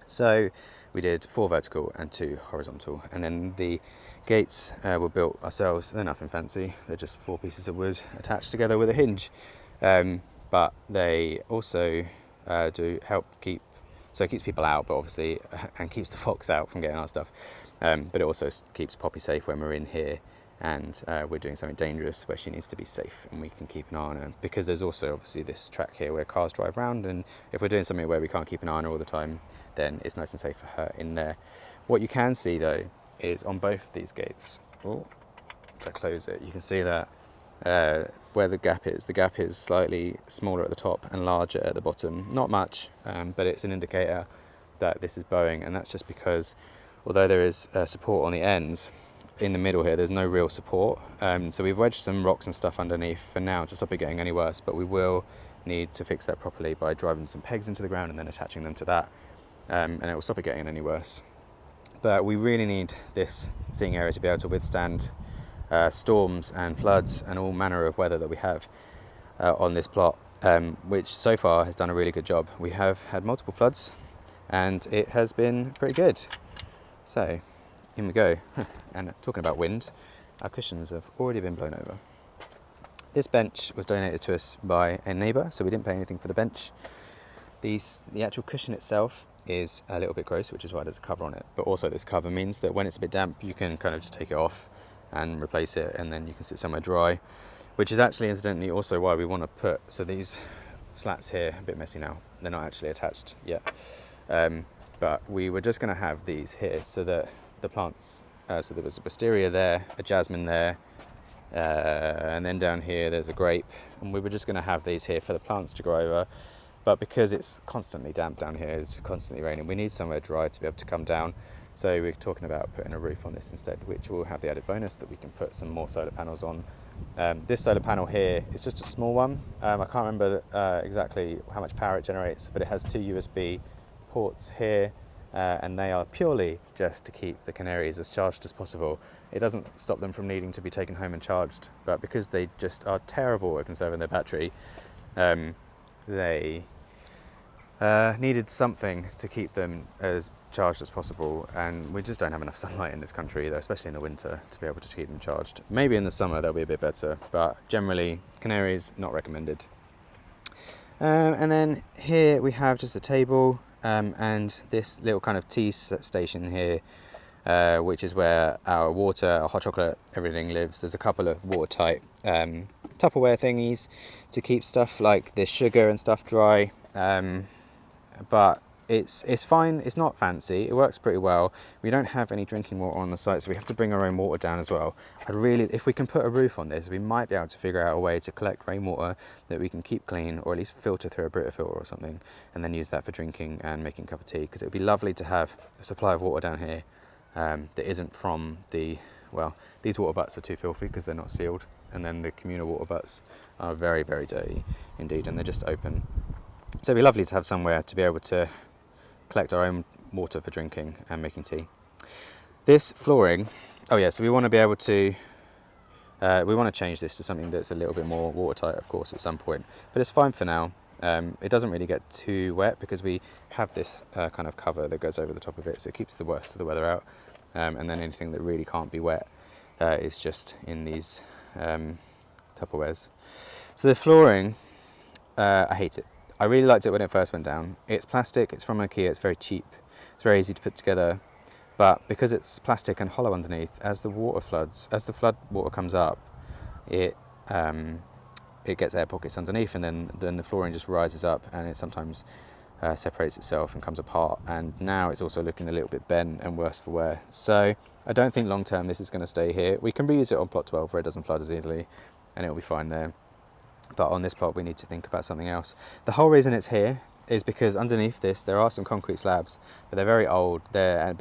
So we did 4 vertical and 2 horizontal, and then the gates were built ourselves. They're nothing fancy, they're just 4 pieces of wood attached together with a hinge, but they also do help keep, so it keeps people out, but obviously, and keeps the fox out from getting our stuff, but it also keeps Poppy safe when we're in here and we're doing something dangerous where she needs to be safe, and we can keep an eye on her, because there's also obviously this track here where cars drive around, and if we're doing something where we can't keep an eye on her all the time, then it's nice and safe for her in there. What you can see though is on both of these gates, if I close it, you can see that where the gap is slightly smaller at the top and larger at the bottom. Not much, but it's an indicator that this is bowing, and that's just because although there is support on the ends, in the middle here there's no real support, so we've wedged some rocks and stuff underneath for now to stop it getting any worse, but we will need to fix that properly by driving some pegs into the ground and then attaching them to that, and it will stop it getting any worse. But we really need this seating area to be able to withstand storms and floods and all manner of weather that we have on this plot, which so far has done a really good job. We have had multiple floods and it has been pretty good. So in we go. And talking about wind, our cushions have already been blown over. This bench was donated to us by a neighbour, so we didn't pay anything for the bench. The actual cushion itself is a little bit gross, which is why there's a cover on it, but also this cover means that when it's a bit damp you can kind of just take it off and replace it, and then you can sit somewhere dry, which is actually incidentally also why we want to put, so these slats here, a bit messy now, they're not actually attached yet, but we were just going to have these here so that the plants, so there was a wisteria there, a jasmine there, and then down here there's a grape, and we were just going to have these here for the plants to grow over. But because it's constantly damp down here, it's constantly raining, we need somewhere dry to be able to come down. So we're talking about putting a roof on this instead, which will have the added bonus that we can put some more solar panels on. This solar panel here is just a small one. I can't remember exactly how much power it generates, but it has 2 USB ports here, and they are purely just to keep the canaries as charged as possible. It doesn't stop them from needing to be taken home and charged, but because they just are terrible at conserving their battery, they needed something to keep them as charged as possible, and we just don't have enough sunlight in this country either, especially in the winter, to be able to keep them charged. Maybe in the summer they'll be a bit better, but generally canaries not recommended. And then here we have just a table and this little kind of tea station here, which is where our water, our hot chocolate, everything lives. There's a couple of watertight Tupperware thingies to keep stuff like this sugar and stuff dry, but it's fine. It's not fancy. It works pretty well. We don't have any drinking water on the site, so we have to bring our own water down as well. If we can put a roof on this, we might be able to figure out a way to collect rainwater that we can keep clean, or at least filter through a Brita filter or something, and then use that for drinking and making a cup of tea, because it would be lovely to have a supply of water down here that isn't from these water butts are too filthy because they're not sealed, and then the communal water butts are very, very dirty indeed, and they're just open. So it'd be lovely to have somewhere to be able to collect our own water for drinking and making tea. This flooring, so we want to be able to, we want to change this to something that's a little bit more watertight, of course, at some point, but it's fine for now. It doesn't really get too wet because we have this kind of cover that goes over the top of it, so it keeps the worst of the weather out, and then anything that really can't be wet is just in these Tupperwares. So the flooring, I hate it. I really liked it when it first went down. It's plastic, it's from IKEA, it's very cheap, it's very easy to put together, but because it's plastic and hollow underneath, as the flood water comes up, it gets air pockets underneath, and then the flooring just rises up, and it sometimes separates itself and comes apart, and now it's also looking a little bit bent and worse for wear. So I don't think long term this is going to stay here. We can reuse it on plot 12 where it doesn't flood as easily, and it'll be fine there. But on this plot we need to think about something else. The whole reason it's here is because underneath this there are some concrete slabs, but they're very old. They're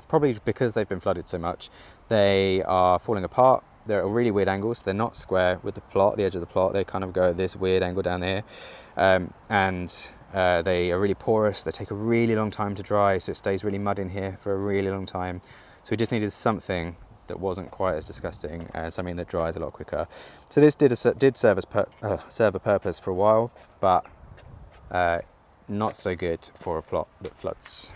probably because they've been flooded so much, they are falling apart. They're at really weird angles. They're not square with the plot, the edge of the plot. They kind of go at this weird angle down here, and they are really porous. They take a really long time to dry, so it stays really mud in here for a really long time. So we just needed something that wasn't quite as disgusting, and something that dries a lot quicker. So this did serve a purpose for a while, but not so good for a plot that floods.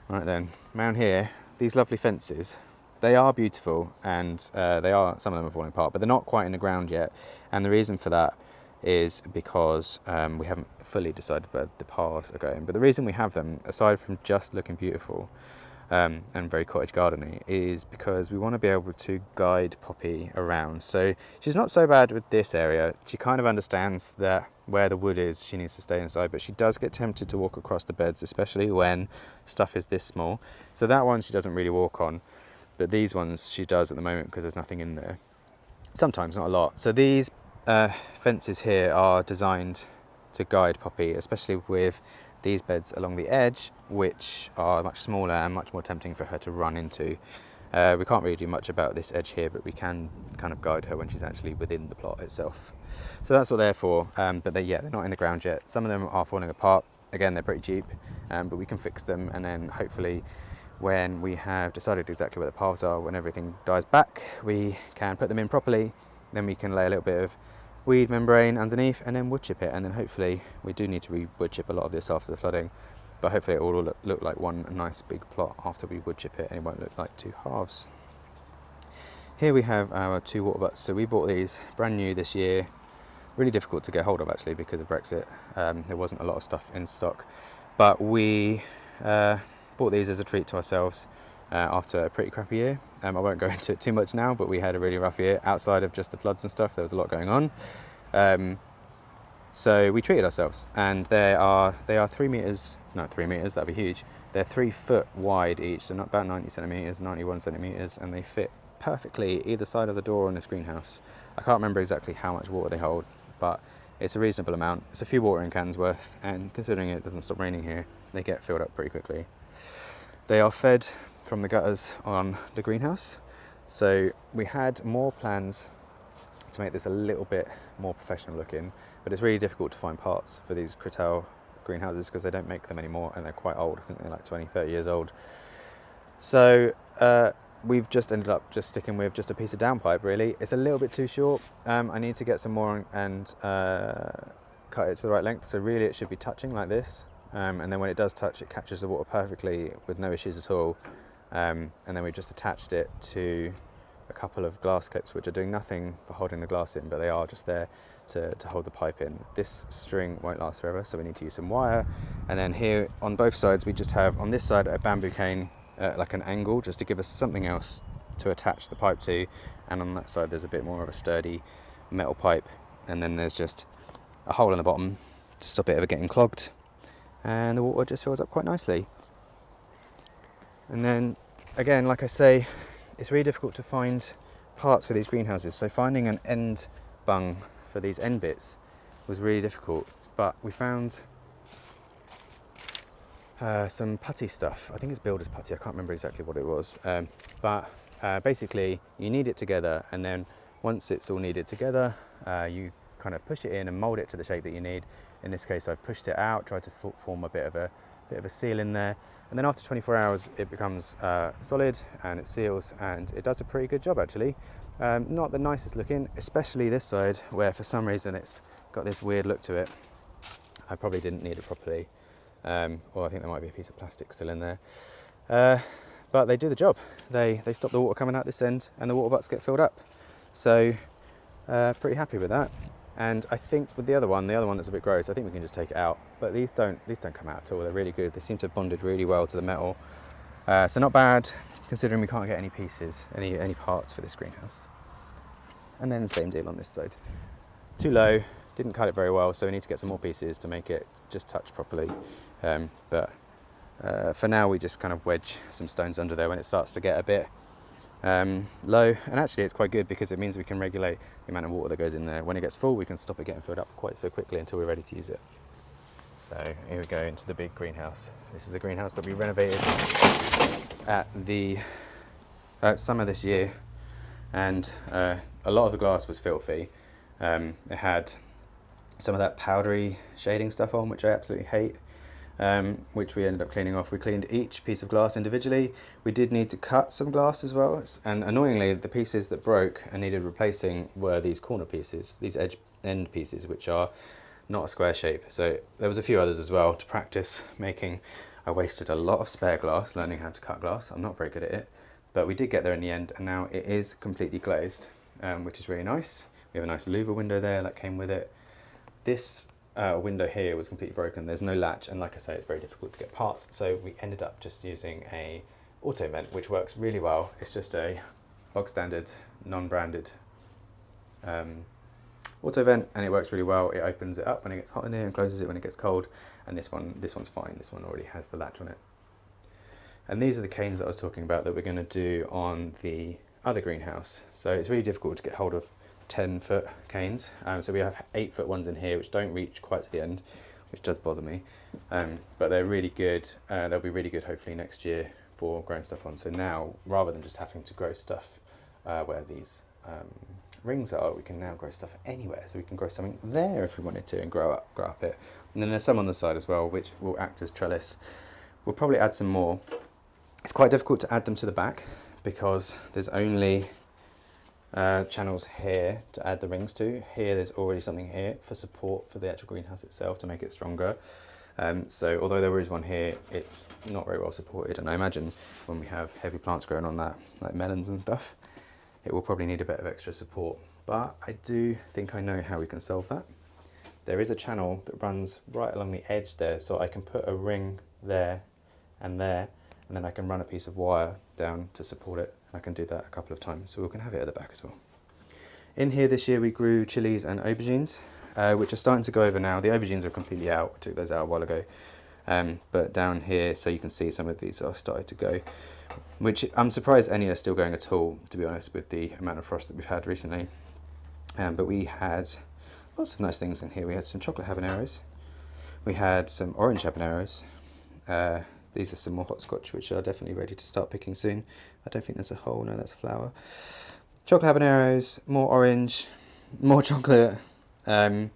Right then, around here, these lovely fences, they are beautiful, and some of them are falling apart, but they're not quite in the ground yet. And the reason for that is because we haven't fully decided where the paths are going. But the reason we have them, aside from just looking beautiful and very cottage gardeny, is because we want to be able to guide Poppy around. So she's not so bad with this area. She kind of understands that where the wood is, she needs to stay inside, but she does get tempted to walk across the beds, especially when stuff is this small. So that one she doesn't really walk on, but these ones she does at the moment because there's nothing in there. Sometimes, not a lot. So these fences here are designed to guide Poppy, especially with these beds along the edge, which are much smaller and much more tempting for her to run into. We can't really do much about this edge here, but we can kind of guide her when she's actually within the plot itself. So that's what they're for, but they're not in the ground yet. Some of them are falling apart. Again, they're pretty cheap, but we can fix them, and then hopefully when we have decided exactly where the paths are, when everything dies back, we can put them in properly. Then we can lay a little bit of weed membrane underneath and then wood chip it, and then hopefully we do need to wood chip a lot of this after the flooding, but hopefully it will all look like one nice big plot after we wood chip it, and it won't look like two halves. Here we have our 2 water butts. So we bought these brand new this year. Really difficult to get hold of actually because of Brexit. There wasn't a lot of stuff in stock, but we bought these as a treat to ourselves after a pretty crappy year. I won't go into it too much now, but we had a really rough year. Outside of just the floods and stuff, there was a lot going on. So we treated ourselves, and they are 3 meters, not 3 meters, that'd be huge. They're 3 foot wide each, so not about 90 centimeters, 91 centimeters, and they fit perfectly either side of the door in this greenhouse. I can't remember exactly how much water they hold, but it's a reasonable amount. It's a few watering cans worth, and considering it doesn't stop raining here, they get filled up pretty quickly. They are fed from the gutters on the greenhouse. So we had more plans to make this a little bit more professional looking, but it's really difficult to find parts for these Cretel greenhouses because they don't make them anymore, and they're quite old. I think they're like 20, 30 years old. So we've just ended up just sticking with just a piece of downpipe really. It's a little bit too short. I need to get some more and cut it to the right length. So really it should be touching like this. And then when it does touch, it catches the water perfectly with no issues at all. And then we've just attached it to a couple of glass clips, which are doing nothing for holding the glass in, but they are just there to hold the pipe in. This string won't last forever, so we need to use some wire. And then here on both sides, we just have on this side a bamboo cane, like an angle, just to give us something else to attach the pipe to. And on that side, there's a bit more of a sturdy metal pipe. And then there's just a hole in the bottom to stop it ever getting clogged. And the water just fills up quite nicely. And then again, like I say, it's really difficult to find parts for these greenhouses, so finding an end bung for these end bits was really difficult, but we found some putty stuff. I think it's builder's putty, I can't remember exactly what it was, but basically you knead it together, and then once it's all kneaded together, you kind of push it in and mould it to the shape that you need. In this case, I've pushed it out, tried to form a bit of a seal in there, and then after 24 hours it becomes solid and it seals, and it does a pretty good job actually. Not the nicest looking, especially this side where for some reason it's got this weird look to it. I probably didn't knead it properly, or I think there might be a piece of plastic still in there. But they do the job. They stop the water coming out this end, and the water butts get filled up. So pretty happy with that. And I think with the other one that's a bit gross, I think we can just take it out. But these don't come out at all. They're really good. They seem to have bonded really well to the metal. So not bad, considering we can't get any pieces, any parts for this greenhouse. And then the same deal on this side. too low, didn't cut it very well, so we need to get some more pieces to make it just touch properly. But for now we just kind of wedge some stones under there when it starts to get a bit low, and actually it's quite good because it means we can regulate the amount of water that goes in there. When it gets full, we can stop it getting filled up quite so quickly until we're ready to use it. So here we go into the big greenhouse. This is the greenhouse that we renovated at the summer this year, and a lot of the glass was filthy. It had some of that powdery shading stuff on, which I absolutely hate, which we ended up cleaning off. We cleaned each piece of glass individually. We did need to cut some glass as well, and annoyingly the pieces that broke and needed replacing were these corner pieces, these end pieces, which are not a square shape. So there was a few others as well to practice making. I wasted a lot of spare glass learning how to cut glass. I'm not very good at it, but we did get there in the end, and now it is completely glazed, which is really nice. We have a nice louver window there that came with it. This window here was completely broken. There's no latch, and like I say, it's very difficult to get parts, so we ended up just using a auto vent, which works really well. It's just a bog standard, non-branded auto vent, and it works really well. It opens it up when it gets hot in here and closes it when it gets cold, and this one's fine. This one already has the latch on it. And these are the canes that I was talking about that we're going to do on the other greenhouse. So it's really difficult to get hold of 10-foot canes. So we have 8-foot ones in here which don't reach quite to the end, which does bother me. But they're really good. They'll be really good hopefully next year for growing stuff on. So now, rather than just having to grow stuff where these rings are, we can now grow stuff anywhere. So we can grow something there if we wanted to and grow up it. And then there's some on the side as well which will act as trellis. We'll probably add some more. It's quite difficult to add them to the back because there's only channels here to add the rings to. Here there's already something here for support for the actual greenhouse itself to make it stronger. So although there is one here, it's not very well supported, and I imagine when we have heavy plants growing on that, like melons and stuff, it will probably need a bit of extra support. But I do think I know how we can solve that. There is a channel that runs right along the edge there, so I can put a ring there, and then I can run a piece of wire down to support it. I can do that a couple of times, so we can have it at the back as well. In here this year we grew chilies and aubergines, which are starting to go over now. The aubergines are completely out. I took those out a while ago. But down here, so you can see some of these are started to go, which I'm surprised any are still going at all, to be honest, with the amount of frost that we've had recently. But we had lots of nice things in here. We had some chocolate habaneros. We had some orange habaneros. These are some more hopscotch, which are definitely ready to start picking soon. I don't think there's a hole, no, that's a flower. Chocolate habaneros, more orange, more chocolate. The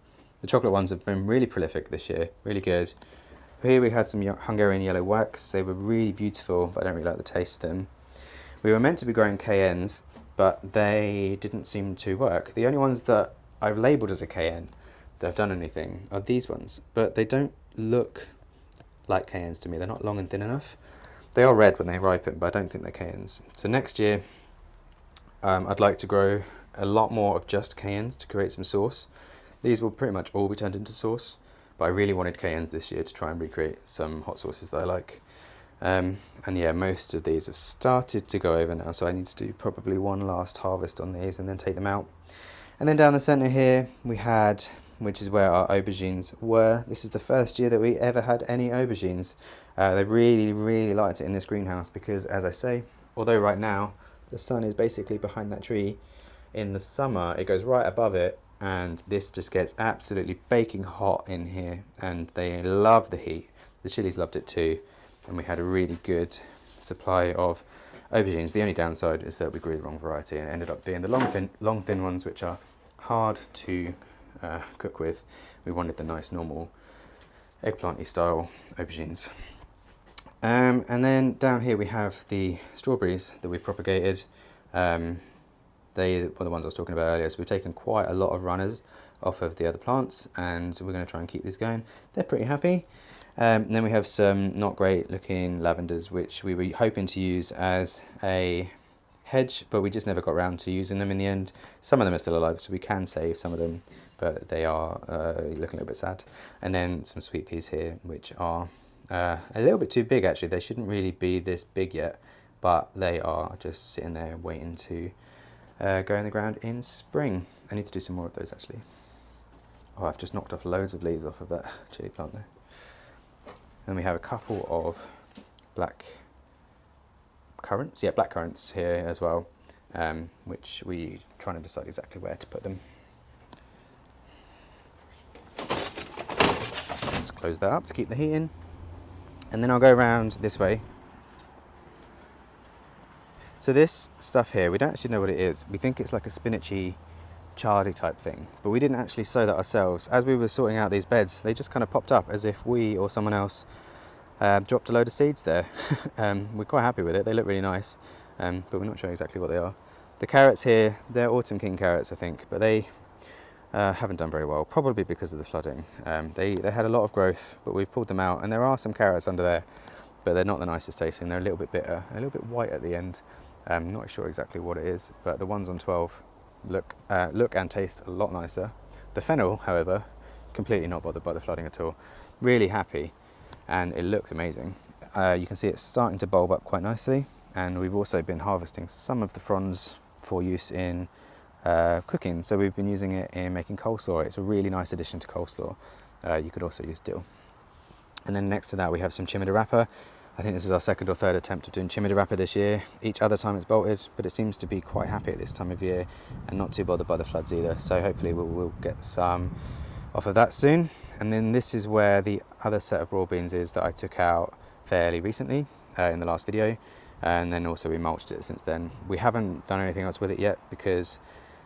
chocolate ones have been really prolific this year, really good. Here we had some Hungarian yellow wax. They were really beautiful, but I don't really like the taste of them. We were meant to be growing cayennes, but they didn't seem to work. The only ones that I've labelled as a cayenne that have done anything are these ones, but they don't look like cayennes to me. They're not long and thin enough. They are red when they ripen, but I don't think they're cayennes. So next year, I'd like to grow a lot more of just cayennes to create some sauce. These will pretty much all be turned into sauce, but I really wanted cayennes this year to try and recreate some hot sauces that I like. And yeah, most of these have started to go over now, so I need to do probably one last harvest on these and then take them out. And then down the centre here we had, which is where our aubergines were. This is the first year that we ever had any aubergines. They really liked it in this greenhouse because, as I say, although right now the sun is basically behind that tree, in the summer it goes right above it, and this just gets absolutely baking hot in here, and they love the heat. The chilies loved it too, and we had a really good supply of aubergines. The only downside is that we grew the wrong variety and it ended up being the long thin ones, which are hard to cook with. We wanted the nice normal eggplanty style aubergines. And then down here we have the strawberries that we've propagated. They were the ones I was talking about earlier, so we've taken quite a lot of runners off of the other plants, and we're going to try and keep these going. They're pretty happy. And then we have some not great looking lavenders, which we were hoping to use as a hedge, but we just never got around to using them in the end. Some of them are still alive, so we can save some of them, but they are looking a little bit sad. And then some sweet peas here, which are a little bit too big actually. They shouldn't really be this big yet, but they are just sitting there waiting to go in the ground in spring. I need to do some more of those actually. Oh, I've just knocked off loads of leaves off of that chili plant there. Then we have a couple of black currants, black currants here as well, which we trying to decide exactly where to put them. Just close that up to keep the heat in, and then I'll go around this way. So this stuff here, we don't actually know what it is. We think it's like a spinachy, chardy type thing, but we didn't actually sow that ourselves. As we were sorting out these beds, they just kind of popped up as if we or someone else dropped a load of seeds there. We're quite happy with it. They look really nice, but we're not sure exactly what they are. The carrots here, they're Autumn King carrots, I think, but they haven't done very well, probably because of the flooding. They had a lot of growth, but we've pulled them out, and there are some carrots under there, but they're not the nicest tasting. They're a little bit bitter, a little bit white at the end. I'm not sure exactly what it is, but the ones on 12 look and taste a lot nicer. The fennel, however, completely not bothered by the flooding at all. Really happy, and it looks amazing. You can see it's starting to bulb up quite nicely, and we've also been harvesting some of the fronds for use in cooking. So we've been using it in making coleslaw. It's a really nice addition to coleslaw. You could also use dill. And then next to that we have some chimichurri. I think this is our second or third attempt of doing chimichurri this year. Each other time it's bolted, but it seems to be quite happy at this time of year and not too bothered by the floods either. So hopefully we'll get some off of that soon. And then this is where the other set of broad beans is that I took out fairly recently in the last video. And then also we mulched it since then. We haven't done anything else with it yet because,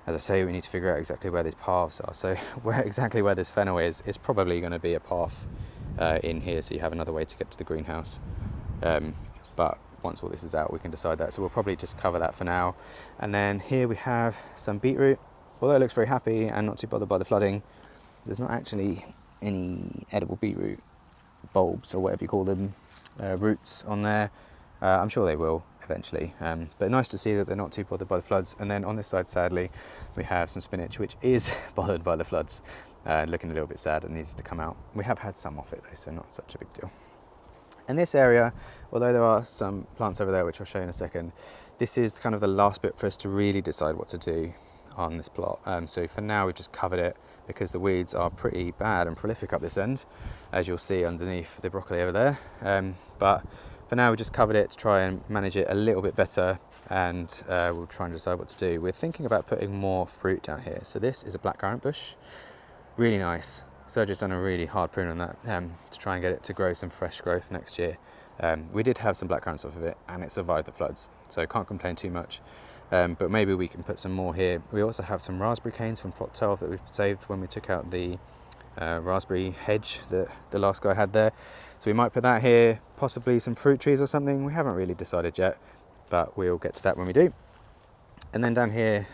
as I say, we need to figure out exactly where these paths are. So exactly where this fennel is probably going to be a path in here, so you have another way to get to the greenhouse. But once all this is out, we can decide that. So we'll probably just cover that for now. And then here we have some beetroot. Although it looks very happy and not too bothered by the flooding, there's not actually any edible beetroot bulbs or whatever you call them, roots on there. I'm sure they will eventually, but nice to see that they're not too bothered by the floods. And then on this side, sadly, we have some spinach, which is bothered by the floods, looking a little bit sad and needs to come out. We have had some off it though, so not such a big deal. In this area, although there are some plants over there, which I'll show you in a second, this is kind of the last bit for us to really decide what to do on this plot. So for now, we've just covered it because the weeds are pretty bad and prolific up this end, as you'll see underneath the broccoli over there. But for now, we just covered it to try and manage it a little bit better, and we'll try and decide what to do. We're thinking about putting more fruit down here. So this is a blackcurrant bush, really nice. Sergio's done a really hard prune on that to try and get it to grow some fresh growth next year. We did have some blackcurrants off of it, and it survived the floods, so can't complain too much. But maybe we can put some more here. We also have some raspberry canes from plot 12 that we've saved when we took out the raspberry hedge that the last guy had there. So we might put that here, possibly some fruit trees or something. We haven't really decided yet, but we'll get to that when we do. And then down here,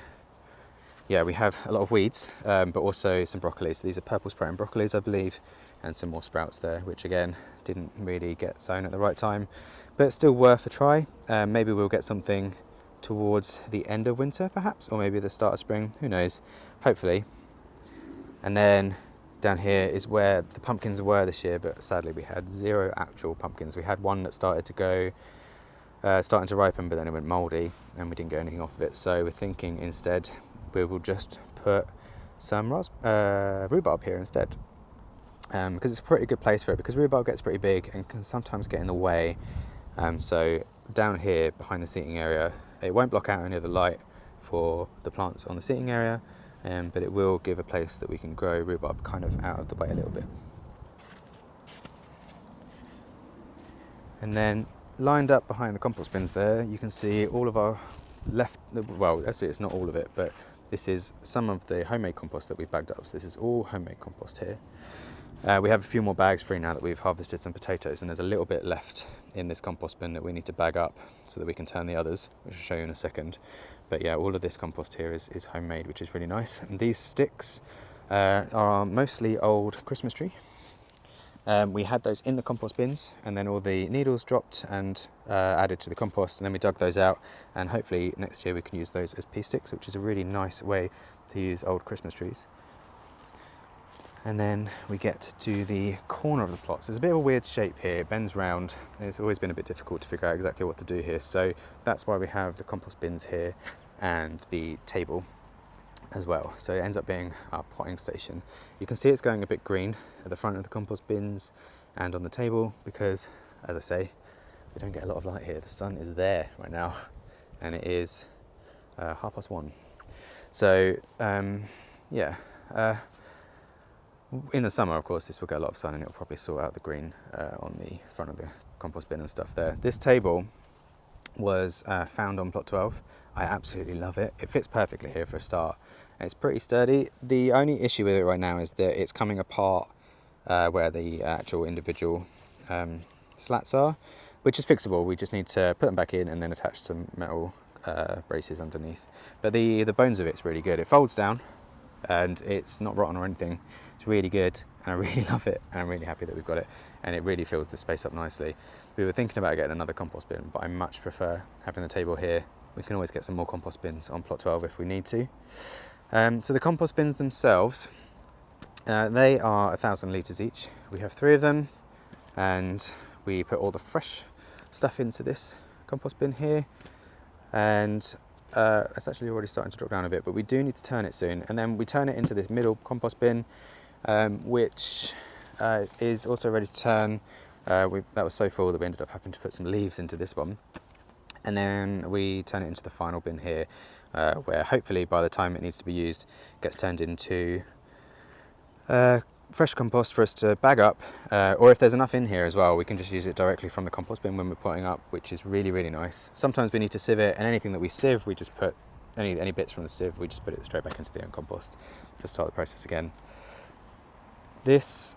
yeah, we have a lot of weeds, but also some broccoli. So these are purple sprouting broccolis, I believe, and some more sprouts there, which again, didn't really get sown at the right time, but still worth a try. Maybe we'll get something towards the end of winter, perhaps, or maybe the start of spring, who knows, hopefully. And then down here is where the pumpkins were this year, but sadly we had 0 actual pumpkins. We had one that started to go, starting to ripen, but then it went mouldy and we didn't get anything off of it. So we're thinking instead we will just put some rhubarb here instead, because it's a pretty good place for it, because rhubarb gets pretty big and can sometimes get in the way. So down here behind the seating area, it won't block out any of the light for the plants on the seating area, but it will give a place that we can grow rhubarb kind of out of the way a little bit. And then lined up behind the compost bins there, you can see all of our well, actually it's not all of it, but this is some of the homemade compost that we've bagged up. So this is all homemade compost here. We have a few more bags free now that we've harvested some potatoes, and there's a little bit left in this compost bin that we need to bag up so that we can turn the others, which I'll show you in a second. But yeah, all of this compost here is homemade, which is really nice. And these sticks are mostly old Christmas tree. We had those in the compost bins, and then all the needles dropped and added to the compost, and then we dug those out, and hopefully next year we can use those as pea sticks, which is a really nice way to use old Christmas trees. And then we get to the corner of the plot. So it's a bit of a weird shape here, it bends round, and it's always been a bit difficult to figure out exactly what to do here. So that's why we have the compost bins here and the table. as well. So it ends up being our potting station. You can see it's going a bit green at the front of the compost bins and on the table because, as I say, we don't get a lot of light here. The sun is there right now and it is 1:30. So yeah, in the summer, of course, this will get a lot of sun and it'll probably sort out the green on the front of the compost bin and stuff there. This table was found on plot 12. I absolutely love it. It fits perfectly here for a start. It's pretty sturdy. The only issue with it right now is that it's coming apart where the actual individual slats are, which is fixable. We just need to put them back in and then attach some metal braces underneath. But the bones of it's really good. It folds down and it's not rotten or anything. It's really good and I really love it and I'm really happy that we've got it, and it really fills the space up nicely. We were thinking about getting another compost bin, but I much prefer having the table here. We can always get some more compost bins on plot 12 if we need to. So the compost bins themselves, they are 1,000 litres each. We have 3 of them and we put all the fresh stuff into this compost bin here, and it's actually already starting to drop down a bit, but we do need to turn it soon, and then we turn it into this middle compost bin, which is also ready to turn. That was so full that we ended up having to put some leaves into this one, and then we turn it into the final bin here, where hopefully by the time it needs to be used, it gets turned into fresh compost for us to bag up, or if there's enough in here as well, we can just use it directly from the compost bin when we're potting up, which is really, really nice. Sometimes we need to sieve it, and anything that we sieve, we just put any bits from the sieve, we just put it straight back into the own compost to start the process again. This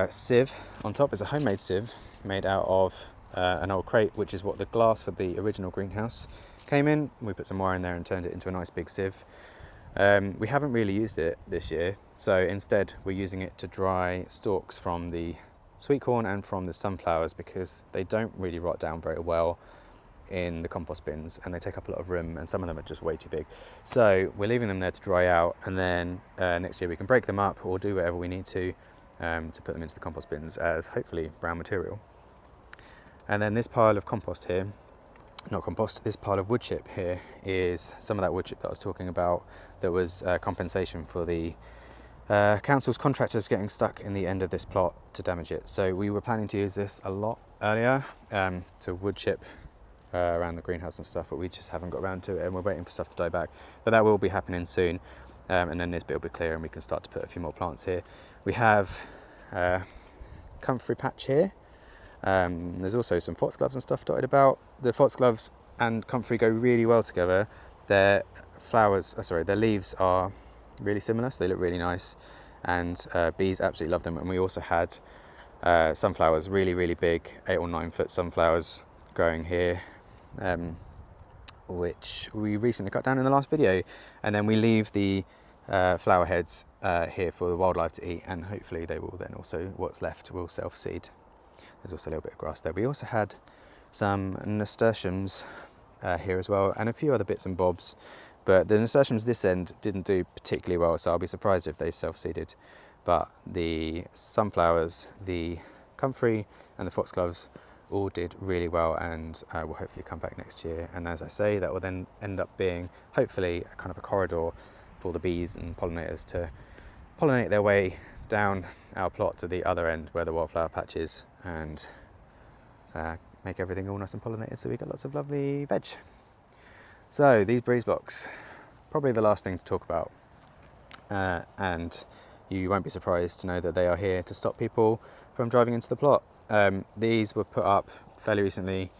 sieve on top is a homemade sieve made out of an old crate, which is what the glass for the original greenhouse came in. We put some wire in there and turned it into a nice big sieve. We haven't really used it this year, so instead we're using it to dry stalks from the sweet corn and from the sunflowers, because they don't really rot down very well in the compost bins and they take up a lot of room, and some of them are just way too big. So we're leaving them there to dry out, and then next year we can break them up or do whatever we need to put them into the compost bins as hopefully brown material. And then this pile of compost here, not compost, this pile of wood chip here is some of that wood chip that I was talking about that was compensation for the council's contractors getting stuck in the end of this plot to damage it. So we were planning to use this a lot earlier to wood chip around the greenhouse and stuff, but we just haven't got around to it and we're waiting for stuff to die back. But that will be happening soon, and then this bit will be clear and we can start to put a few more plants here. We have comfrey patch here. There's also some foxgloves and stuff dotted about. The foxgloves and comfrey go really well together. Their leaves are really similar, so they look really nice, and bees absolutely love them. And we also had sunflowers, really, really big 8 or 9 foot sunflowers growing here, which we recently cut down in the last video. And then we leave the flower heads here for the wildlife to eat, and hopefully they will then also, what's left, will self-seed. There's also a little bit of grass there. We also had some nasturtiums here as well, and a few other bits and bobs, but the nasturtiums this end didn't do particularly well, so I'll be surprised if they've self-seeded. But the sunflowers, the comfrey and the foxgloves all did really well, and will hopefully come back next year. And as I say, that will then end up being hopefully a kind of a corridor for the bees and pollinators to pollinate their way down our plot to the other end where the wildflower patch is, and make everything all nice and pollinated, so we get lots of lovely veg. So these breeze blocks, probably the last thing to talk about, and you won't be surprised to know that they are here to stop people from driving into the plot. These were put up fairly recently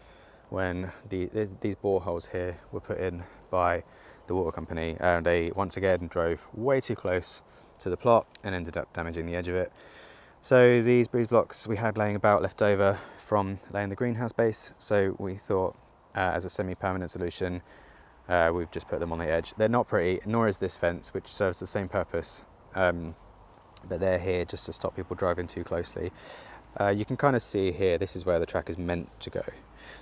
when these boreholes here were put in by the water company, and they once again drove way too close to the plot and ended up damaging the edge of it. So these breeze blocks we had laying about left over from laying the greenhouse base, so we thought as a semi-permanent solution we've just put them on the edge. They're not pretty, nor is this fence, which serves the same purpose, but they're here just to stop people driving too closely. You can kind of see here, this is where the track is meant to go.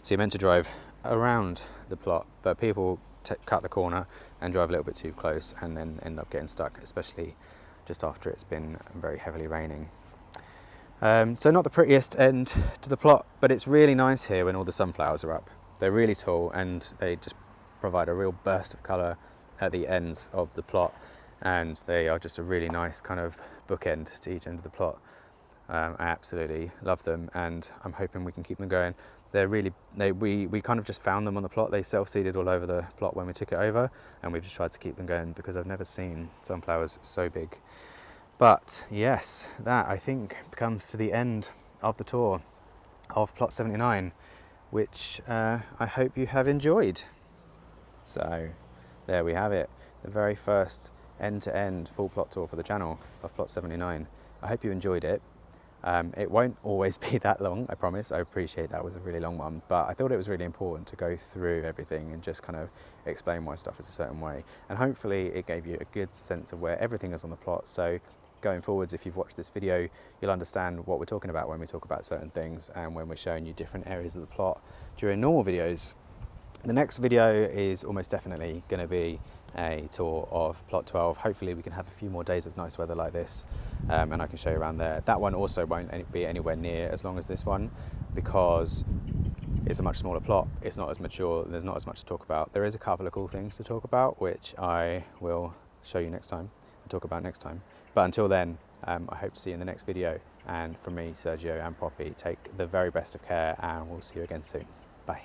So you're meant to drive around the plot, but people cut the corner and drive a little bit too close and then end up getting stuck, especially just after it's been very heavily raining. So not the prettiest end to the plot, but it's really nice here when all the sunflowers are up. They're really tall and they just provide a real burst of colour at the ends of the plot, and they are just a really nice kind of bookend to each end of the plot. I absolutely love them, and I'm hoping we can keep them going. They're really, we kind of just found them on the plot. They self-seeded all over the plot when we took it over, and we've just tried to keep them going because I've never seen sunflowers so big. But yes, that I think comes to the end of the tour of plot 79, which I hope you have enjoyed. So there we have it, the very first end-to-end full plot tour for the channel of plot 79. I hope you enjoyed it. It won't always be that long, I promise. I appreciate that was a really long one, but I thought it was really important to go through everything and just kind of explain why stuff is a certain way. And hopefully it gave you a good sense of where everything is on the plot. So going forwards, if you've watched this video, you'll understand what we're talking about when we talk about certain things and when we're showing you different areas of the plot during normal videos. The next video is almost definitely going to be a tour of plot 12. Hopefully we can have a few more days of nice weather like this, and I can show you around there. That one also won't be anywhere near as long as this one because it's a much smaller plot. It's not as mature, there's not as much to talk about. There is a couple of cool things to talk about, which I will show you next time and talk about next time. But until then, I hope to see you in the next video. And from me, Sergio and Poppy, take the very best of care, and we'll see you again soon. Bye.